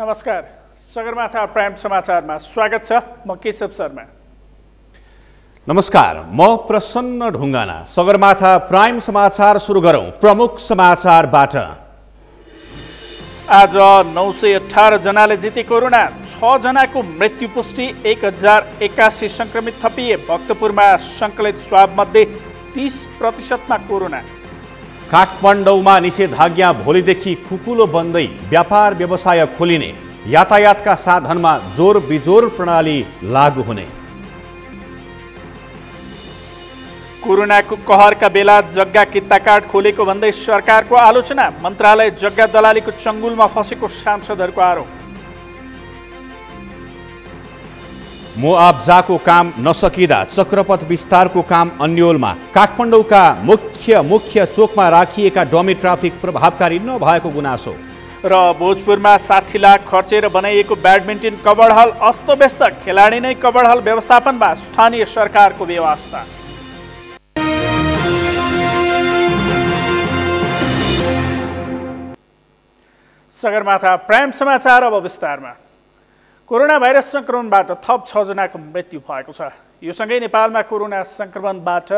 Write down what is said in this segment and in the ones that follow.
नमस्कार, सगरमाथा प्राइम समाचारमा स्वागत छ। म केशव शर्मा। नमस्कार, म प्रसन्न ढुङ्गाना। सगरमाथा प्राइम समाचार सुरु गरौँ प्रमुख समाचारबाट। आज 918 जनाले जिते कोरोना, 6 जनाको मृत्यु पुष्टि, 1081 संक्रमित थपिए। भक्तपुरमा सङ्कलित स्वाब मध्ये 30% मा कोरोना। काठमाडौँमा निषेधाज्ञा भोलिदेखि खुकुलो बन्दै व्यापार व्यवसाय खोलिने, यातायातका साधनमा जोर बिजोर प्रणाली लागू हुने। कोरोनाको कहरका बेला जग्गा किता कार्ड खोलेको भन्दै सरकारको आलोचना, मन्त्रालय जग्गा दलालीको चङ्गुलमा फसेको सांसदहरूको आरोप। मुआब्जाको काम नसकिँदा चक्रपथ विस्तारको काम अन्योलमा। काठमाडौँका मुख्य चोकमा राखिएका डमी ट्राफिक प्रभावकारी नभएको गुनासो। र भोजपुरमा 60 लाख खर्चेर बनाइएको ब्याडमिन्टन कबड हल अस्तव्यस्त, खेलाडी नै कबड हल व्यवस्थापनमा स्थानीय सरकारको व्यवस्था। सगरमाथा प्राइम समाचार अब विस्तारमा। कोरोना भाइरस संक्रमणबाट थप 6 जनाको मृत्यु भएको छ। यो सँगै नेपालमा कोरोना संक्रमणबाट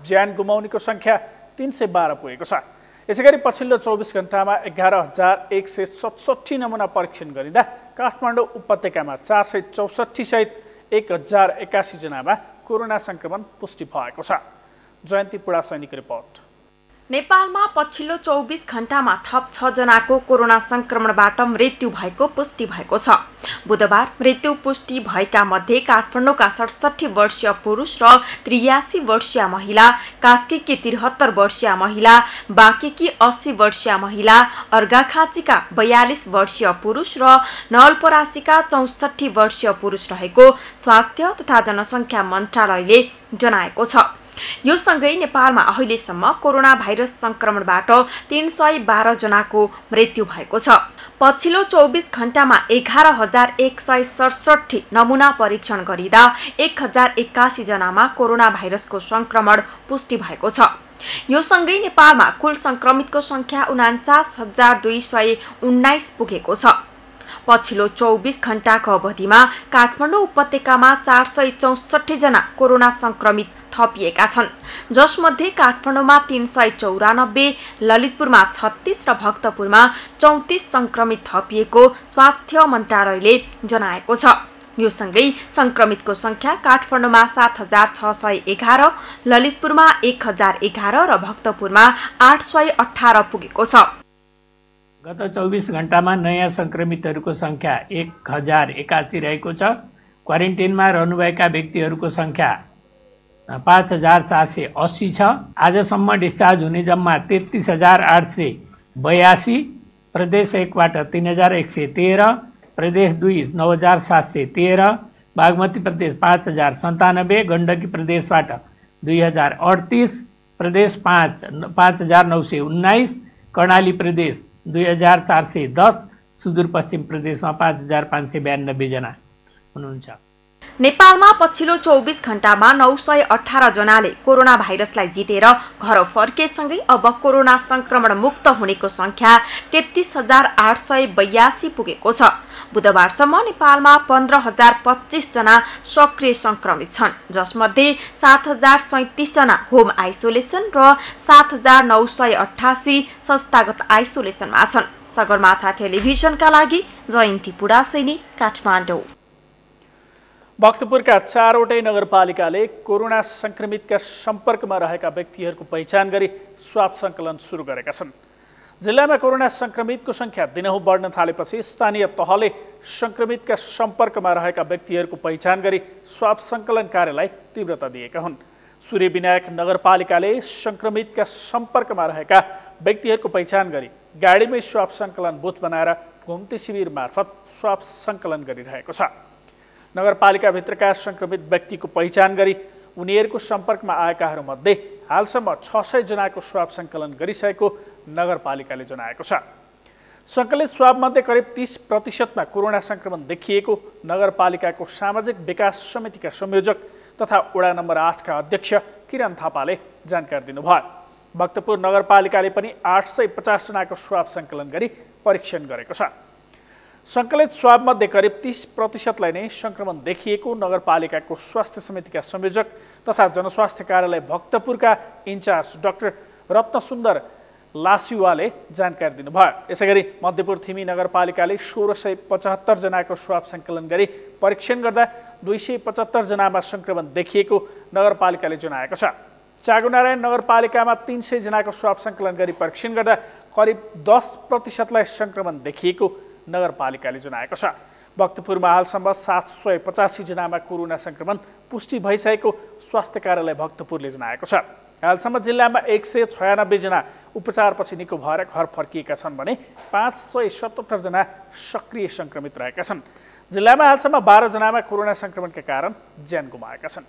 ज्यान गुमाउनेको संख्या 312 पुगेको छ। यसैगरी पछिल्लो 24 घण्टामा 11,167 नमुना परीक्षण गरिँदा काठमाडौँ उपत्यकामा 464 सहित 1081 जनामा कोरोना संक्रमण पुष्टि भएको छ। जयन्ती पुडा सैनिक रिपोर्ट। नेपालमा पछिल्लो 24 घण्टामा थप 6 जनाको कोरोना संक्रमणबाट मृत्यु भएको पुष्टि भएको छ। बुधबार मृत्यु पुष्टि भएका मध्ये काठमाडौँका 67 वर्षीय पुरुष र 83 वर्षीय महिला, कास्कीकी 73 वर्षीय महिला, बाँकेकी 80 वर्षीय महिला, अर्घाखाँचीका 42 वर्षीय पुरुष र नवलपरासीका 64 वर्षीय पुरुष रहेको स्वास्थ्य तथा जनसङ्ख्या मन्त्रालयले जनाएको छ। यो सँगै नेपालमा अहिलेसम्म कोरोना भाइरस संक्रमणबाट 312 जनाको मृत्यु भएको छ। पछिल्लो 24 घण्टामा 11,167 नमुना परीक्षण गरिँदा 1081 जनामा कोरोना भाइरसको संक्रमण पुष्टि भएको छ। यो सँगै नेपालमा कुल संक्रमितको संख्या 49,219 पुगेको छ। पछिल्लो 24 घण्टाको अवधिमा काठमाडौँ उपत्यकामा 464 जना कोरोना संक्रमित थपिएका छन्, जसमध्ये काठमाडौँमा 394, ललितपुरमा 36 र भक्तपुरमा 34 संक्रमित थपिएको स्वास्थ्य मन्त्रालयले जनाएको छ। यो सँगै संक्रमितको संख्या काठमाडौँमा 7,611, ललितपुरमा 1,011 र भक्तपुरमा 818 पुगेको छ। गत 24 घण्टामा नयाँ संक्रमितहरूको संख्या 1081 रहेको छ। क्वारेन्टाइनमा रहनुभएका व्यक्तिहरूको संख्या 5,480 छ। आजसम्म डिस्चार्ज हुने जम्मा 33,882, प्रदेश 1बाट 3,113, प्रदेश 2 9,713, बागमती प्रदेश 5,097, गण्डकी प्रदेशबाट 2,038, प्रदेश 5 5,919, कर्णाली प्रदेश 2,410, सुदूरपश्चिम प्रदेशमा 5,592 जना हुनुहुन्छ। नेपालमा पछिल्लो 24 घण्टामा 918 जनाले कोरोना भाइरसलाई जितेर घर फर्केसँगै अब कोरोना संक्रमण मुक्त हुनेको संख्या 33,882 पुगेको छ। बुधबारसम्म नेपालमा 15,025 जना सक्रिय संक्रमित छन्, जसमध्ये 7,037 जना होम आइसोलेसन र 7,988 संस्थागत आइसोलेसनमा छन्। सगरमाथा टेलिभिजनका लागि जयन्ती पुडा सैनिक, काठमाडौँ। भक्तपुरका 4वटै नगरपालिकाले कोरोना संक्रमितका सम्पर्कमा रहेका व्यक्तिहरूको पहिचान गरी स्वाब सङ्कलन सुरु गरेका छन्। जिल्लामा कोरोना संक्रमितको संख्या दिनहुँ बढ्न थालेपछि स्थानीय तहले संक्रमितका सम्पर्कमा रहेका व्यक्तिहरूको पहिचान गरी स्वाब सङ्कलन कार्यलाई तीव्रता दिएका हुन्। सूर्यविनायक नगरपालिकाले संक्रमितका सम्पर्कमा रहेका व्यक्तिहरूको पहिचान गरी गाडीमै स्वाब सङ्कलन बुथ बनाएर घुम्ती शिविर मार्फत स्वाब सङ्कलन गरिरहेको छ। नगरपालिकाभित्रका संक्रमित व्यक्तिको पहिचान गरी उनीहरूको सम्पर्कमा आएकाहरूमध्ये हालसम्म 600 जनाको स्वाब सङ्कलन गरिसकेको नगरपालिकाले जनाएको छ। सङ्कलित स्वाबमध्ये करिब 30% मा कोरोना संक्रमण देखिएको नगरपालिकाको सामाजिक विकास समितिका संयोजक तथा वडा नम्बर 8 का अध्यक्ष किरण थापाले जानकारी दिनुभयो। भक्तपुर नगरपालिकाले पनि 850 जनाको स्वाब सङ्कलन गरी परीक्षण गरेको छ। सङ्कलित स्वाबमध्ये करिब 30% नै सङ्क्रमण देखिएको नगरपालिकाको स्वास्थ्य समितिका संयोजक तथा जनस्वास्थ्य कार्यालय भक्तपुरका इन्चार्ज डाक्टर रत्नसुन्दर लासिवाले जानकारी दिनुभयो। यसैगरी मध्यपुर थिमी नगरपालिकाले 1675 जनाको स्वाब सङ्कलन गरी परीक्षण गर्दा 275 जनामा सङ्क्रमण देखिएको नगरपालिकाले जनाएको छ। चाँगुनारायण नगरपालिकामा 300 जनाको स्वाब सङ्कलन गरी परीक्षण गर्दा करिब 10% सङ्क्रमण देखिएको नगरपालिकाले जनाएको छ। भक्तपुरमा हालसम्म 785 जनामा कोरोना सङ्क्रमण पुष्टि भइसकेको स्वास्थ्य कार्यालय भक्तपुरले जनाएको छ। हालसम्म जिल्लामा 196 जना उपचारपछि निको भएर घर फर्किएका छन् भने 577 जना सक्रिय सङ्क्रमित रहेका छन्। जिल्लामा हालसम्म 12 जनामा कोरोना सङ्क्रमणका कारण ज्यान गुमाएका छन्।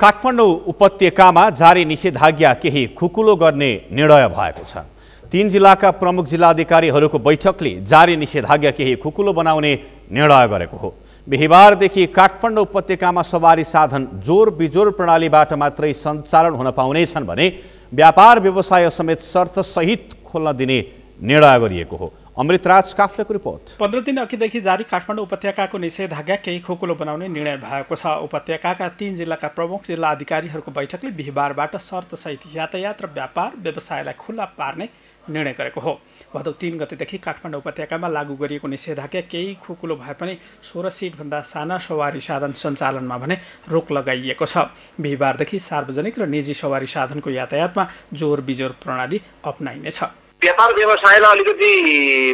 काठमाडौँ उपत्यकामा जारी निषेधाज्ञा केही खुकुलो गर्ने निर्णय भएको छ। 3 जिल्लाका प्रमुख जिल्लाधिकारीहरूको बैठकले जारी निषेधाज्ञा केही खुकुलो बनाउने निर्णय गरेको हो। बिहिबारदेखि काठमाडौँ उपत्यकामा सवारी साधन जोर बिजोर प्रणालीबाट मात्रै सञ्चालन हुन पाउनेछन् भने व्यापार व्यवसाय समेत शर्तसहित खोल्न दिने निर्णय गरिएको हो। अमृतराज काफ्लेको रिपोर्ट। 15 दिन अघिदेखि जारी काठमाडौँ उपत्यकाको निषेधाज्ञा केही खुकुलो बनाउने निर्णय भएको छ। उपत्यकाका 3 जिल्लाका प्रमुख जिल्ला अधिकारीहरूको बैठकले बिहिबारबाट शर्तसहित यातायात र व्यापार व्यवसायलाई खुल्ला पार्ने निर्णय गरेको हो। भदौ 3 गतेदेखि काठमाडौँ उपत्यकामा लागू गरिएको निषेधाज्ञा केही खुकुलो भए पनि 16 सिटभन्दा साना सवारी साधन सञ्चालनमा भने रोक लगाइएको छ। बिहिबारदेखि सार्वजनिक र निजी सवारी साधनको यातायातमा जोर बिजोर प्रणाली अपनाइनेछ। व्यापार व्यवसायलाई अलिकति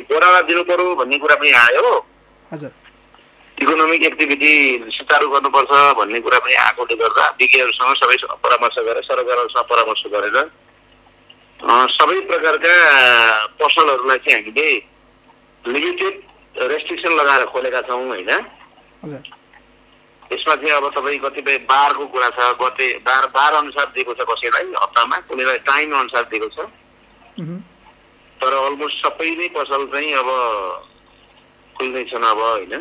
बढावा दिनु पर्यो भन्ने कुरा पनि आयो। हजुर, इकोनोमिक एक्टिभिटी सुचारू गर्नुपर्छ भन्ने कुरा पनि आएकोले गर्दा विज्ञहरूसँग सबै परामर्श गरेर सरकारहरूसँग परामर्श गरेर सबै प्रकारका पसलहरूलाई चाहिँ हामीले लिमिटेड रेस्ट्रिक्सन लगाएर खोलेका छौँ होइन। यसमा चाहिँ अब तपाईँ कतिपय बारको कुरा छ, कति बार अनुसार दिएको छ, कसैलाई हप्तामा कुनैलाई टाइम अनुसार दिएको छ। तर अलमोस्ट सबै नै पसल चाहिँ अब खुल्नै छन् अब होइन।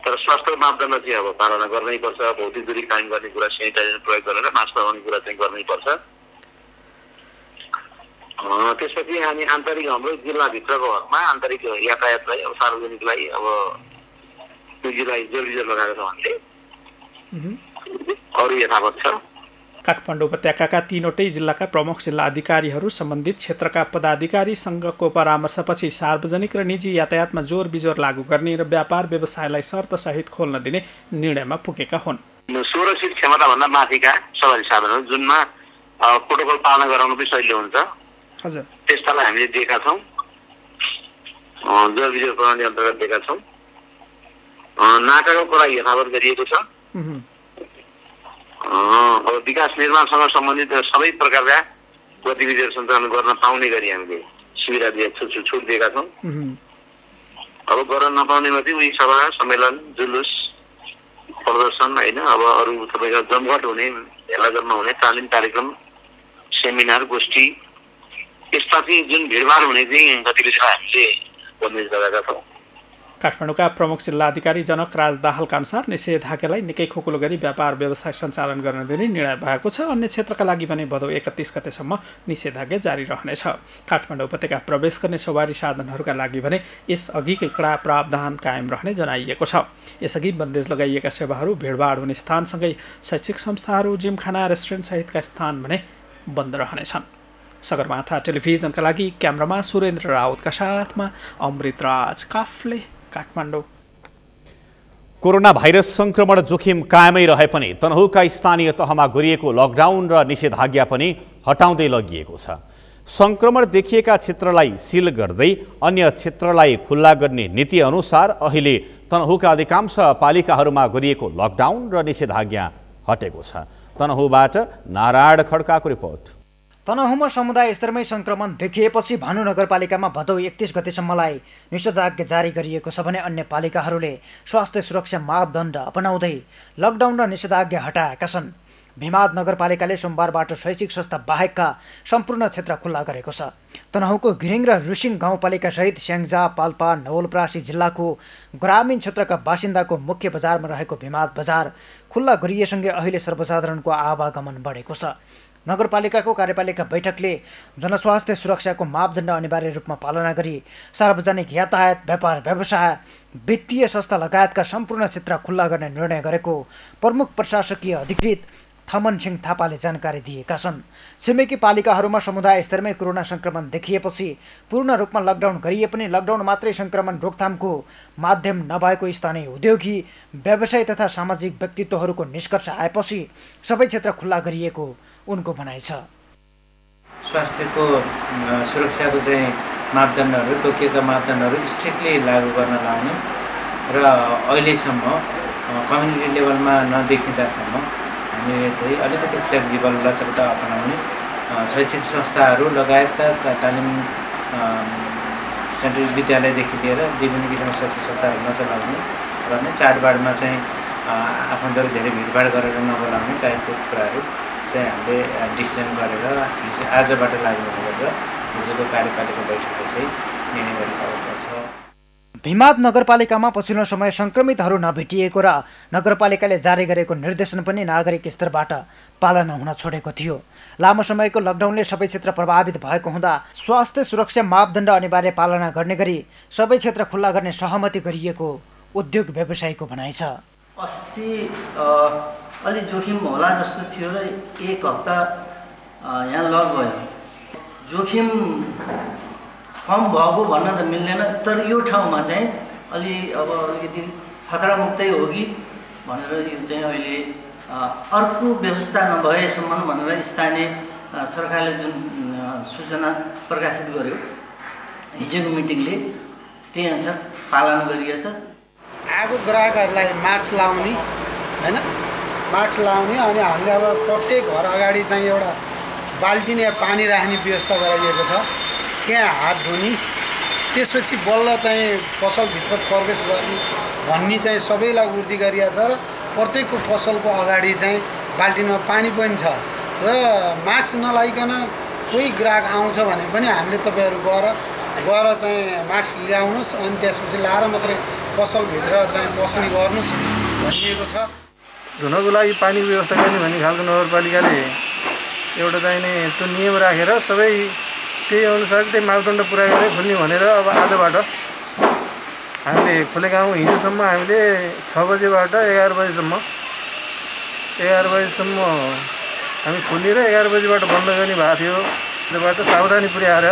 तर स्वास्थ्य मापदण्ड चाहिँ अब पालना गर्नै पर्छ। भौतिक दूरी कायम गर्ने कुरा, सेनिटाइजर प्रयोग गरेर मास्क लगाउने कुरा चाहिँ गर्नै पर्छ। त्यसपछि हामी आन्तरिक हाम्रो जिल्लाभित्रको हकमा आन्तरिक यातायातलाई अब सार्वजनिकलाई अब निजीलाई जोर लगाएको छ हामीले अरू यथावत छ। काठमाडौँ उपत्यकाका 3वटै जिल्लाका प्रमुख जिल्ला अधिकारीहरू सम्बन्धित क्षेत्रका पदाधिकारीसँगको परामर्शपछि सार्वजनिक र निजी यातायातमा जोर बिजोर लागू गर्ने र व्यापार व्यवसायलाई शर्तसहित खोल्न दिने निर्णयमा पुगेका हुन्। 16 सिट क्षमताभन्दा माथिका सवारी साधनहरू जुनमा प्रोटोकल पालना गराउनु पनि सजिलो हुन्छ। हजुर, त्यस्तालाई हामीले दिएका छौँ। जोर बिजोर प्रणाली अन्तर्गत दिएका छौँ। नाकाको कुरा यथावत गरिएको छ। अब विकास निर्माणसँग सम्बन्धित सबै प्रकारका गतिविधिहरू सञ्चालन गर्न पाउने गरी हामीले सुविधा छुट दिएका छौँ। अब गर्न नपाउनेमा चाहिँ उही सभा सम्मेलन जुलुस प्रदर्शन होइन, अब अरू तपाईँको जमघट हुने भेलाजम्मा हुने तालिम कार्यक्रम सेमिनार गोष्ठी यस्ता चाहिँ जुन भिडभाड हुने चाहिँ गतिविधिलाई हामीले बन्देज लगाएका छौँ। काठमाडौँका प्रमुख जिल्ला अधिकारी जनक राज दाहालका अनुसार निषेधाज्ञालाई निकै खुकुलो गरी व्यापार व्यवसाय सञ्चालन गर्न दिने निर्णय भएको छ। अन्य क्षेत्रका लागि भने भदौ 31 गतेसम्म निषेधाज्ञा जारी रहनेछ। काठमाडौँ उपत्यका प्रवेश गर्ने सवारी साधनहरूका लागि भने यसअघिकै कडा प्रावधान कायम रहने जनाइएको छ। यसअघि बन्देज लगाइएका सेवाहरू भिडभाड हुने स्थानसँगै शैक्षिक संस्थाहरू, जिमखाना, रेस्टुरेन्ट सहितका स्थान भने बन्द रहनेछन्। सगरमाथा टेलिभिजनका लागि क्यामेरामा सुरेन्द्र राउतका साथमा अमृतराज काफ्ले, काठमाडौँ। कोरोना भाइरस संक्रमण जोखिम कायमै रहे पनि तनहुँका स्थानीय तहमा गरिएको लकडाउन र निषेधाज्ञा पनि हटाउँदै लगिएको छ। संक्रमण देखिएका क्षेत्रलाई सिल गर्दै अन्य क्षेत्रलाई खुल्ला गर्ने नीति अनुसार अहिले तनहुँका अधिकांश पालिकाहरूमा गरिएको लकडाउन र निषेधाज्ञा हटेको छ। तनहुँबाट नारायण खड्काको रिपोर्ट। तनहुँमा समुदाय स्तरमै संक्रमण देखिएपछि भानु नगरपालिकामा भदौ 31 गतेसम्मलाई निषेधाज्ञा जारी गरिएको छ भने अन्य पालिकाहरूले स्वास्थ्य सुरक्षा मापदण्ड अपनाउँदै लकडाउन र निषेधाज्ञा हटाएका छन्। भिमाद नगरपालिकाले सोमबारबाट शैक्षिक संस्था बाहेकका सम्पूर्ण क्षेत्र खुल्ला गरेको छ। तनहुँको घिरिङ र रुसिङ गाउँपालिका सहित स्याङ्जा, पाल्पा, नवलपरासी जिल्लाको ग्रामीण क्षेत्रका बासिन्दाको मुख्य बजारमा रहेको भिमाद बजार खुल्ला गरिएसँगै अहिले सर्वसाधारणको आवागमन बढेको छ। नगरपालिकाको कार्यपालिका बैठकले जनस्वास्थ्य सुरक्षाको मापदण्ड अनिवार्य रूपमा पालना गरी सार्वजनिक यातायात, व्यापार व्यवसाय, वित्तीय संस्था लगायतका सम्पूर्ण क्षेत्र खुल्ला गर्ने निर्णय गरेको प्रमुख प्रशासकीय अधिकृत थमन सिंह थापाले जानकारी दिएका छन्। छिमेकी पालिकाहरूमा समुदाय स्तरमै कोरोना संक्रमण देखिएपछि पूर्ण रूपमा लकडाउन गरिए पनि लकडाउन मात्रै संक्रमण रोकथामको माध्यम नभएको स्थानीय उद्योगी, व्यवसायी तथा सामाजिक व्यक्तित्वहरूको निष्कर्ष आएपछि सबै क्षेत्र खुल्ला गरिएको उनको भनाइ छ। स्वास्थ्यको सुरक्षाको चाहिँ मापदण्डहरू, तोकिएका मापदण्डहरू स्ट्रिक्टली लागू गर्न लाउने र अहिलेसम्म कम्युनिटी लेभलमा नदेखिँदासम्म हामीले चाहिँ अलिकति फ्लेक्जिबल लचकता अपनाउने, शैक्षिक संस्थाहरू लगायतका तालिम सेन्ट्रल विद्यालयदेखि लिएर विभिन्न किसिमका शैक्षिक संस्थाहरू नचलाउने र चाडबाडमा चाहिँ आफन्तहरू धेरै भिडभाड गरेर नबोलाउने टाइपको कुराहरू चाहिँ हामीले डिसिजन गरेर आजबाट लागू गरेर हिजोको कार्यपालिका बैठकले चाहिँ निर्णय गरेको अवस्था छ। भिमाद नगरपालिकामा पछिल्लो समय संक्रमितहरू नभेटिएको र नगरपालिकाले जारी गरेको निर्देशन पनि नागरिक स्तरबाट पालना हुन छोडेको थियो। लामो समयको लकडाउनले सबै क्षेत्र प्रभावित भएको हुँदा स्वास्थ्य सुरक्षा मापदण्ड अनिवार्य पालना गर्ने गरी सबै क्षेत्र खुल्ला गर्ने सहमति गरिएको उद्योग व्यवसायीको भनाइ छ। अस्ति अलि जोखिम होला जस्तो थियो र एक हप्ता यहाँ लक भयो। जोखिम कम भएको भन्न त मिल्दैन, तर यो ठाउँमा चाहिँ अलि अब अलिकति खतरामुक्तै हो कि भनेर यो चाहिँ अहिले अर्को व्यवस्था नभएसम्म भनेर स्थानीय सरकारले जुन सूचना प्रकाशित गर्यो हिजोको मिटिङले त्यही अनुसार पालना गरिएछ। आएको ग्राहकहरूलाई मास्क लाउने हैन, मास्क लाउने अनि हामीले अब प्रत्येक घर अगाडि चाहिँ एउटा बाल्टिन या पानी राख्ने व्यवस्था गराइएको छ। त्यहाँ हात धुने, त्यसपछि बल्ल चाहिँ पसलभित्र प्रवेश गर्ने भन्ने चाहिँ सबैलाई उर्दी गरिएको छ र प्रत्येकको पसलको अगाडि चाहिँ बाल्टिनमा पानी पनि छ र मास्क नलाइकन कोही ग्राहक आउँछ भने पनि हामीले तपाईँहरू गएर चाहिँ मास्क ल्याउनुहोस् अनि त्यसपछि लाएर मात्रै पसलभित्र चाहिँ बस्ने गर्नुहोस् भनिएको छ। धुनको लागि पानीको व्यवस्था गर्ने भन्ने खालको नगरपालिकाले एउटा चाहिँ नि त्यो नियम राखेर सबै त्यही अनुसार त्यही मापदण्ड पुरा गरेर खोल्ने भनेर अब आजबाट हामीले खोलेका हौँ। हिजोसम्म हामीले 6 बजेबाट 11 बजेसम्म हामी खोलेर 11 बजेबाट बन्द गर्ने भएको थियो। त्यसबाट सावधानी पुर्याएर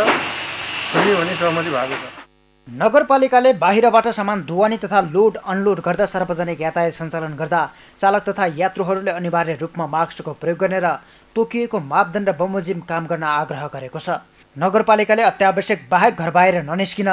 खोल्ने भन्ने सहमति भएको छ। नगरपालिकाले बाहिरबाट सामान ढुवानी तथा लोड अनलोड गर्दा सार्वजनिक यातायात सञ्चालन गर्दा चालक तथा यात्रुहरूले अनिवार्य रूपमा मास्कको प्रयोग गर्ने र तोकिएको मापदण्ड बमोजिम काम गर्न आग्रह गरेको छ। नगरपालिकाले अत्यावश्यक बाहेक घर बाहिर ननिस्किन,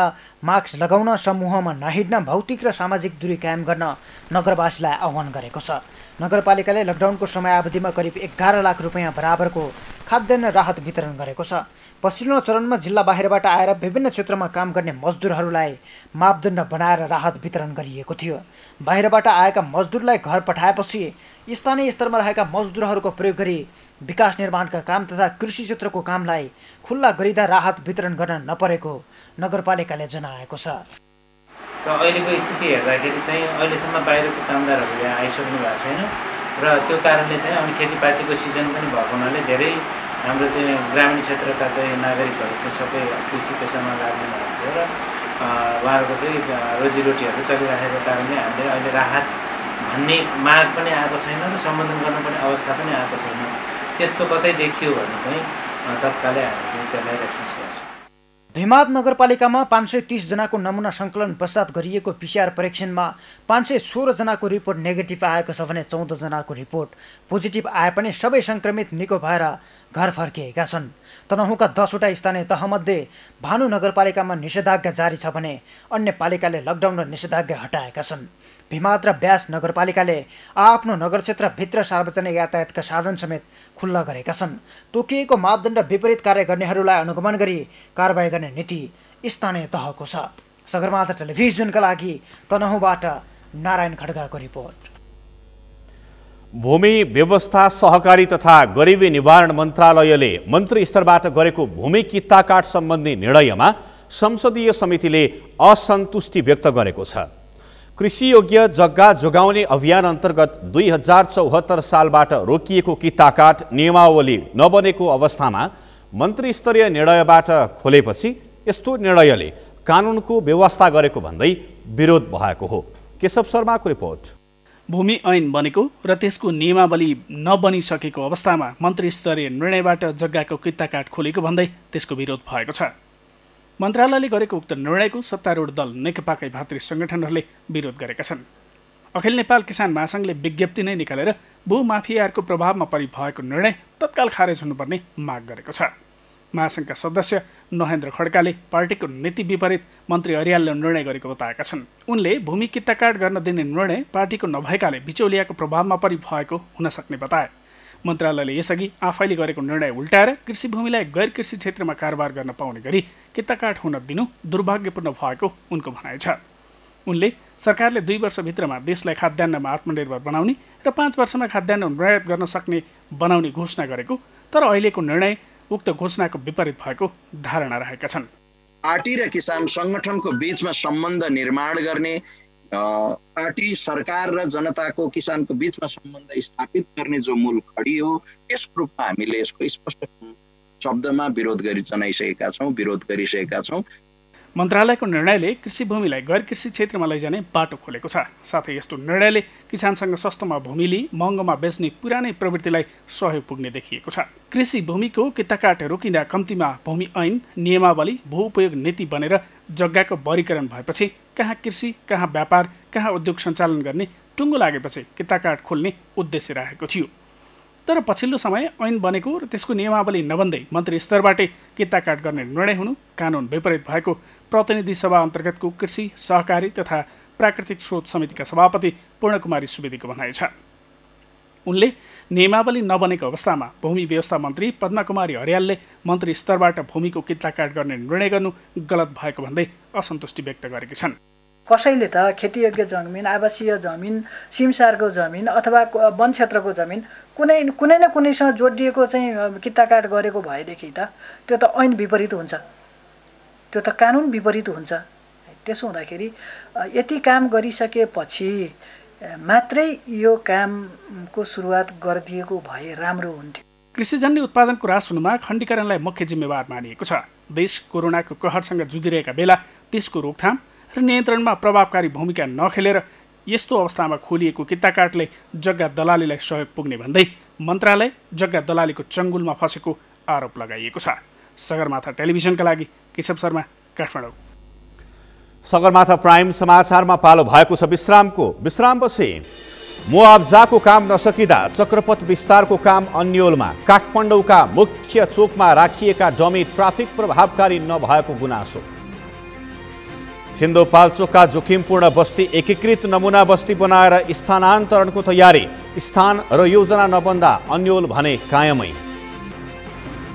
मास्क लगाउन, समूहमा नहिँड्न, भौतिक र सामाजिक दूरी कायम गर्न नगरवासीलाई आह्वान गरेको छ। नगरपालिकाले लकडाउनको समयावधिमा करिब 11 लाख रुपियाँ बराबरको खाद्यान्न राहत वितरण गरेको छ। पछिल्लो चरणमा जिल्ला बाहिरबाट आएर विभिन्न क्षेत्रमा काम गर्ने मजदुरहरूलाई मापदण्ड बनाएर राहत वितरण गरिएको थियो। बाहिरबाट आएका मजदुरलाई घर पठाएपछि स्थानीय स्तरमा रहेका मजदुरहरूको प्रयोग गरी विकास निर्माणका काम तथा कृषि क्षेत्रको कामलाई खुल्ला गरिँदा राहत वितरण गर्न नपरेको नगरपालिकाले जनाएको छ। र अहिलेको स्थिति हेर्दाखेरि चाहिँ अहिलेसम्म बाहिरको कामदारहरू यहाँ आइसक्नु भएको छैन र त्यो कारणले चाहिँ अनि खेतीपातीको सिजन पनि भएको हुनाले धेरै हाम्रो चाहिँ ग्रामीण क्षेत्रका चाहिँ नागरिकहरू चाहिँ सबै कृषि पेसामा लाग्ने भएको छ र उहाँहरूको चाहिँ रोजीरोटीहरू चलिरहेको कारणले हामीले अहिले राहत भन्ने माग पनि आएको छैन र सम्बोधन गर्नुपर्ने अवस्था पनि आएको छैन। त्यस्तो कतै देखियो भने चाहिँ तत्कालै हामी चाहिँ त्यसलाई रेस्पोन्स गर्छौँ। भिमाद नगरपालिकामा 530 जनाको नमुना सङ्कलन पश्चात गरिएको PCR परीक्षणमा 516 जनाको रिपोर्ट नेगेटिभ आएको छ भने 14 जनाको रिपोर्ट पोजिटिभ आए पनि सबै सङ्क्रमित निको भएर घर फर्किएका छन्। तनहुँका 10वटा स्थानीय तहमध्ये भानु नगरपालिकामा निषेधाज्ञा जारी छ भने अन्य पालिकाले लकडाउन र निषेधाज्ञा हटाएका छन्। भिमाद र ब्यास नगरपालिकाले आफ्नो नगर क्षेत्रभित्र सार्वजनिक यातायातका साधन समेत खुल्ला गरेका छन्। तोकिएको मापदण्ड विपरीत कार्य गर्नेहरूलाई अनुगमन गरी कारबाही गर्ने नीति स्थानीय तहको छ। सगरमाथा टेलिभिजनका लागि तनहुँबाट नारायण खड्गाको रिपोर्ट। भूमि व्यवस्था सहकारी तथा गरिबी निवारण मन्त्रालयले मन्त्री स्तरबाट गरेको भूमि कित्ता काट सम्बन्धी निर्णयमा संसदीय समितिले असन्तुष्टि व्यक्त गरेको छ। कृषियोग्य जग्गा जोगाउने अभियान अन्तर्गत 2074 सालबाट रोकिएको किताकाट नियमावली नबनेको अवस्थामा मन्त्री स्तरीय निर्णयबाट खोलेपछि यस्तो निर्णयले कानुनको व्यवस्था गरेको भन्दै विरोध भएको हो। केशव शर्माको रिपोर्ट। भूमि ऐन बनेको र त्यसको नियमावली नबनिसकेको अवस्थामा मन्त्री स्तरीय निर्णयबाट जग्गाको किताकाट खोलेको भन्दै त्यसको विरोध भएको छ। मन्त्रालयले गरेको उक्त निर्णयको सत्तारूढ दल नेकपाकै भातृ संगठनहरूले विरोध गरेका छन्। अखिल नेपाल किसान महासङ्घले विज्ञप्ति नै निकालेर भूमाफियाहरूको प्रभावमा परि भएको निर्णय तत्काल खारेज हुनुपर्ने माग गरेको छ। महासङ्घका सदस्य नहेन्द्र खड्काले पार्टीको नीति विपरीत मन्त्री अर्यालले निर्णय गरेको बताएका छन्। उनले भूमि किताकाट गर्न दिने निर्णय पार्टीको नभएकाले बिचौलियाको प्रभावमा परि भएको हुन सक्ने बताए। मन्त्रालयले यसअघि आफैले गरेको निर्णय उल्टाएर कृषि भूमिलाई गैर कृषि क्षेत्रमा कारोबार गर्न पाउने गरी किताकाट हुन दिनु दुर्भाग्यपूर्ण भएको उनको भनाइ छ। उनले सरकारले 2 वर्षभित्रमा देशलाई खाद्यान्नमा आत्मनिर्भर बनाउने र 5 वर्षमा खाद्यान्न निर्यात गर्न सक्ने बनाउने घोषणा गरेको, तर अहिलेको निर्णय उक्त घोषणाको विपरीत भएको धारणा रहेका छन्। पार्टी र किसान संगठनको बीचमा सम्बन्ध निर्माण गर्ने, पार्टी सरकार र जनताको किसानको बीचमा सम्बन्ध स्थापित गर्ने जो मूल खडी हो, त्यस रूपमा हामीले यसको स्पष्ट शब्दमा विरोध गरिसकेका छौँ। मन्त्रालयको निर्णयले कृषि भूमिलाई गैर कृषि क्षेत्रमा लैजाने बाटो खोलेको छ। साथै यस्तो निर्णयले किसानसँग सस्तोमा भूमि लिई महँगोमा बेच्ने पुरानै प्रवृत्तिलाई सहयोग पुग्ने देखिएको छ। कृषि भूमिको किताकाट रोकिँदा कम्तीमा भूमि ऐन, नियमावली, भू उपयोग नीति बनेर जग्गाको वर्गीकरण भएपछि कहाँ कृषि, कहाँ व्यापार, कहाँ उद्योग सञ्चालन गर्ने टुङ्गो लागेपछि किताकाट खोल्ने उद्देश्य रहेको थियो। तर पछिल्लो समय ऐन बनेको र त्यसको नियमावली नबन्दै मन्त्री स्तरबाटै किताकाट गर्ने निर्णय हुनु कानुन विपरीत भएको प्रतिनिधि सभा अन्तर्गतको कृषि, सहकारी तथा प्राकृतिक स्रोत समितिका सभापति पूर्णकुमारी सुवेदीको भनाइ छ। उनले नियमावली नबनेको अवस्थामा भूमि व्यवस्था मन्त्री पद्मकुमारी अर्यालले मन्त्री स्तरबाट भूमिको किताकाट गर्ने निर्णय गर्नु गलत भएको भन्दै असन्तुष्टि व्यक्त गरेकी छन्। कसैले त खेतीयोग्य जमिन, आवासीय जमिन, सिमसारको जमिन अथवा वन क्षेत्रको जमिन कुनै न कुनैसँग जोडिएको चाहिँ किताकाट गरेको भएदेखि त त्यो त ऐन विपरीत हुन्छ, त्यो त कानुन विपरीत हुन्छ। त्यसो हुँदाखेरि यति काम गरिसकेपछि मात्रै यो कामको सुरुवात गरिदिएको भए राम्रो हुन्थ्यो। कृषिजन्य उत्पादनको ह्रास हुनुमा खण्डीकरणलाई मुख्य जिम्मेवार मानिएको छ। देश कोरोनाको कहरसँग जुधिरहेका बेला त्यसको रोकथाम र नियन्त्रणमा प्रभावकारी भूमिका नखेलेर यस्तो अवस्थामा खोलिएको किताकाटले जग्गा दलालीलाई सहयोग पुग्ने भन्दै मन्त्रालय जग्गा दलालीको चङ्गुलमा फसेको आरोप लगाइएको छ। सगरमाथा टेलिभिजनका लागि केशव शर्मा, काठमाडौँ। सगरमाथा प्राइम समाचारमा पालो भएको छ विश्रामपछि मुआब्जाको काम नसकिँदा चक्रपथ विस्तारको काम अन्योलमा। काठमाडौँका मुख्य चोकमा राखिएका डमी ट्राफिक प्रभावकारी नभएको गुनासो। सिन्धुपाल्चोकका जोखिमपूर्ण बस्ती एकीकृत नमुना बस्ती बनाएर स्थानान्तरणको तयारी। स्थान र योजना नबन्दा अन्योल भने कायमै।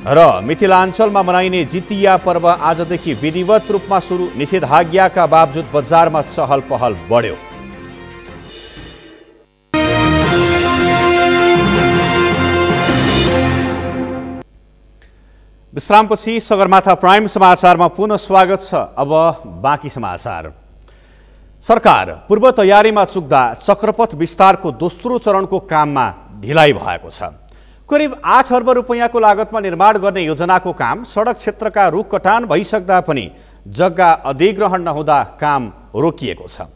र मिथिलाञ्चलमा मनाइने जितिया पर्व आजदेखि विधिवत रूपमा सुरु। निषेधाज्ञाका बावजुद बजारमा चहल पहल बढ्यो। विश्रामपछि सगरमाथा प्राइम समाचारमा पुनः स्वागत छ। अब बाँकी समाचार। सरकार पूर्व तयारीमा चुक्दा चक्रपथ विस्तारको दोस्रो चरणको काममा ढिलाइ भएको छ। करिब 8 अर्ब रुपैयाँको लागतमा निर्माण गर्ने योजनाको काम सडक क्षेत्रका रुख कटान भइसक्दा पनि जग्गा अधिग्रहण नहुँदा काम रोकिएको छ।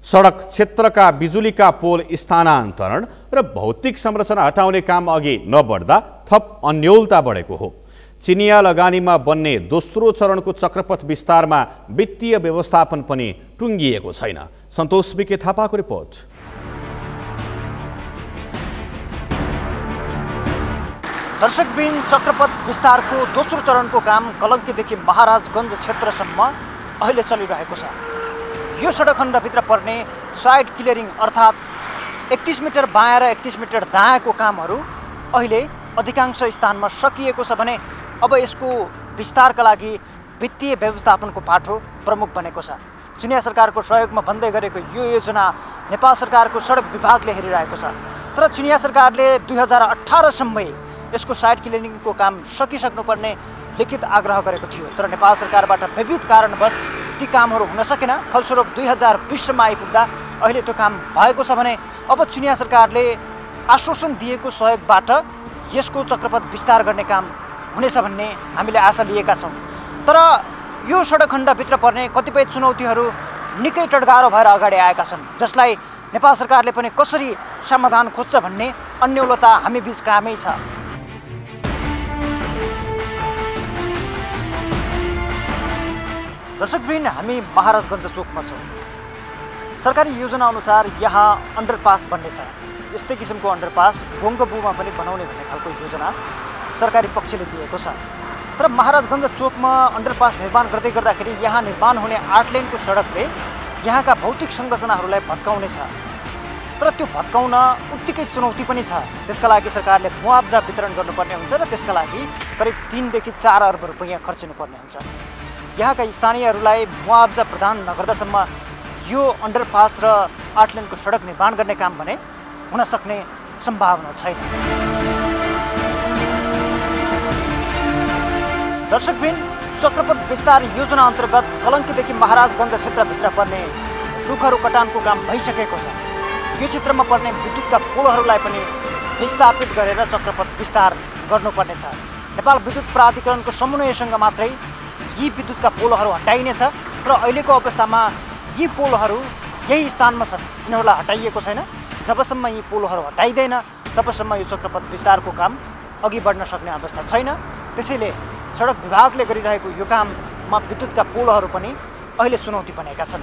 सडक क्षेत्रका बिजुलीका पोल स्थानान्तरण र भौतिक संरचना हटाउने काम अघि नबढ्दा थप अन्योलता बढेको हो। चिनिया लगानीमा बन्ने दोस्रो चरणको चक्रपथ विस्तारमा वित्तीय व्यवस्थापन पनि टुङ्गिएको छैन। सन्तोष बिके थापाको रिपोर्ट। दर्शकबिन, चक्रपथ विस्तारको दोस्रो चरणको काम कलङ्कीदेखि महाराजगञ्ज क्षेत्रसम्म अहिले चलिरहेको छ। यो सडक खण्डभित्र पर्ने साइड क्लियरिङ अर्थात् 31 मिटर बायाँ र 31 मिटर दायाँको कामहरू अहिले अधिकांश स्थानमा सकिएको छ भने अब यसको विस्तारका लागि वित्तीय व्यवस्थापनको पाठो प्रमुख बनेको छ। चिनिया सरकारको सहयोगमा बन्दै गरेको यो योजना नेपाल सरकारको सडक विभागले हेरिरहेको छ। तर चिनिया सरकारले 2018 सम्मै यसको साइड क्लियरिङको काम सकिसक्नुपर्ने लिखित आग्रह गरेको थियो। तर नेपाल सरकारबाट विविध कारणवश ती कामहरू हुन सकेन। फलस्वरूप 2020 सम्म आइपुग्दा अहिले त्यो काम भएको छ भने अब चुनिया सरकारले आश्वासन दिएको सहयोगबाट यसको चक्रपथ विस्तार गर्ने काम हुनेछ भन्ने हामीले आशा लिएका छौँ। तर यो सडक खण्डभित्र पर्ने कतिपय चुनौतीहरू निकै टडगाह्रो भएर अगाडि आएका छन्, जसलाई नेपाल सरकारले पनि कसरी समाधान खोज्छ भन्ने अन्यलता हामी बीच कामै छ। दर्शकवृन्द, हामी महाराजगञ्ज चोकमा छौँ। सरकारी योजना अनुसार यहाँ अन्डरपास बन्नेछ। यस्तै किसिमको अन्डरपास गोङ्गबुमा पनि बनाउने भन्ने खालको योजना सरकारी पक्षले लिएको छ। तर महाराजगञ्ज चोकमा अन्डरपास निर्माण गर्दै गर्दाखेरि यहाँ निर्माण हुने 8 लेनको सडकले यहाँका भौतिक संरचनाहरूलाई भत्काउनेछ। तर त्यो भत्काउन उत्तिकै चुनौती पनि छ। त्यसका लागि सरकारले मुआब्जा वितरण गर्नुपर्ने हुन्छ र त्यसका लागि करिब 3 देखि 4 अर्ब रुपैयाँ खर्चिनुपर्ने हुन्छ। यहाँका स्थानीयहरूलाई मुआब्जा प्रदान नगर्दासम्म यो अन्डरपास र 8 लेनको सडक निर्माण गर्ने काम भने हुन सक्ने सम्भावना छैन। दर्शकवृन्द, चक्रपथ विस्तार योजना अन्तर्गत कलङ्कीदेखि महाराजगञ्ज क्षेत्रभित्र पर्ने रुखहरू कटानको काम भइसकेको छ। यो क्षेत्रमा पर्ने विद्युतका पोलहरूलाई पनि विस्थापित गरेर चक्रपथ विस्तार गर्नुपर्नेछ। नेपाल विद्युत प्राधिकरणको समन्वयसँग मात्रै यी विद्युतका पोलहरू हटाइनेछ। तर अहिलेको अवस्थामा यी पोलहरू यही स्थानमा छन्, यिनीहरूलाई हटाइएको छैन। जबसम्म यी पोलहरू हटाइँदैन तबसम्म यो चक्रपथ विस्तारको काम अघि बढ्न सक्ने अवस्था छैन। त्यसैले सडक विभागले गरिरहेको यो काममा विद्युतका पोलहरू पनि अहिले चुनौती बनेका छन्।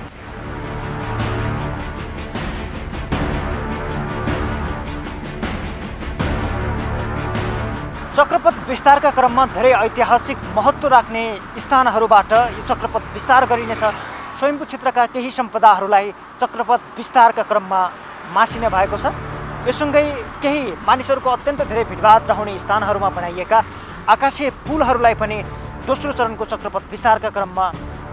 चक्रपथ विस्तारका क्रममा धेरै ऐतिहासिक महत्त्व राख्ने स्थानहरूबाट यो चक्रपथ विस्तार गरिनेछ। स्वयम्भू क्षेत्रका केही सम्पदाहरूलाई चक्रपथ विस्तारका क्रममा मासिने भएको छ। यससँगै केही मानिसहरूको अत्यन्त धेरै भिडभाड रहने स्थानहरूमा बनाइएका आकाशीय पुलहरूलाई पनि दोस्रो चरणको चक्रपथ विस्तारका क्रममा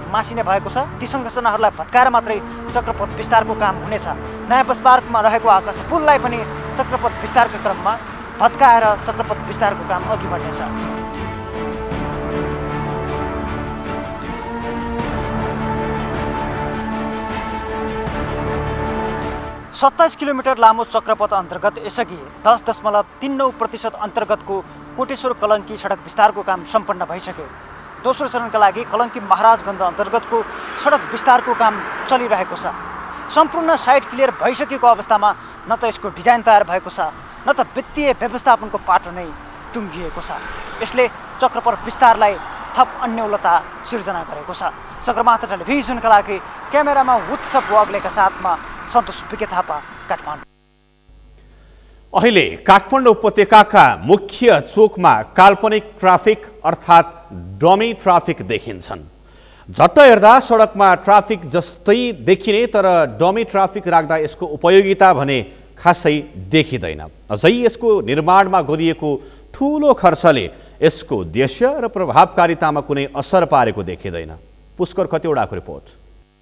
मासिने भएको छ। ती संरचनाहरूलाई भत्काएर मात्रै चक्रपथ विस्तारको काम हुनेछ। नयाँ बस पार्कमा रहेको आकाशीय पुललाई पनि चक्रपथ विस्तारका क्रममा भत्काएर चक्रपथ विस्तारको काम अघि बढ्नेछ। 27 किलोमिटर लामो चक्रपथ अन्तर्गत यसअघि 10.39% अन्तर्गतको कोटेश्वर कलङ्की सडक विस्तारको काम सम्पन्न भइसक्यो। दोस्रो चरणका लागि कलङ्की महाराजगञ्ज अन्तर्गतको सडक विस्तारको काम चलिरहेको छ। सम्पूर्ण साइट क्लियर भइसकेको अवस्थामा न त यसको डिजाइन तयार भएको छ, न त वित्तीय व्यवस्थापनको पाटो नै टुङ्गिएको छ। यसले चक्रपथ विस्तारलाई थप अन्यलता सिर्जना गरेको छ। सगरमाथा टेलिभिजनका लागि क्यामेरामा उत्सव वाग्लेका साथमा सन्तोष विके थापा, काठमाडौँ। अहिले काठमाडौँ उपत्यकाका मुख्य चोकमा काल्पनिक ट्राफिक अर्थात् डमी ट्राफिक देखिन्छन्। झट्ट हेर्दा सडकमा ट्राफिक जस्तै देखिने तर डमी ट्राफिक राख्दा यसको उपयोगिता भने खासै देखिँदैन। अझै यसको निर्माणमा गरिएको ठूलो खर्चले यसको उद्देश्य र प्रभावकारितामा कुनै असर पारेको देखिँदैन। पुष्कर खतिवडाको रिपोर्ट।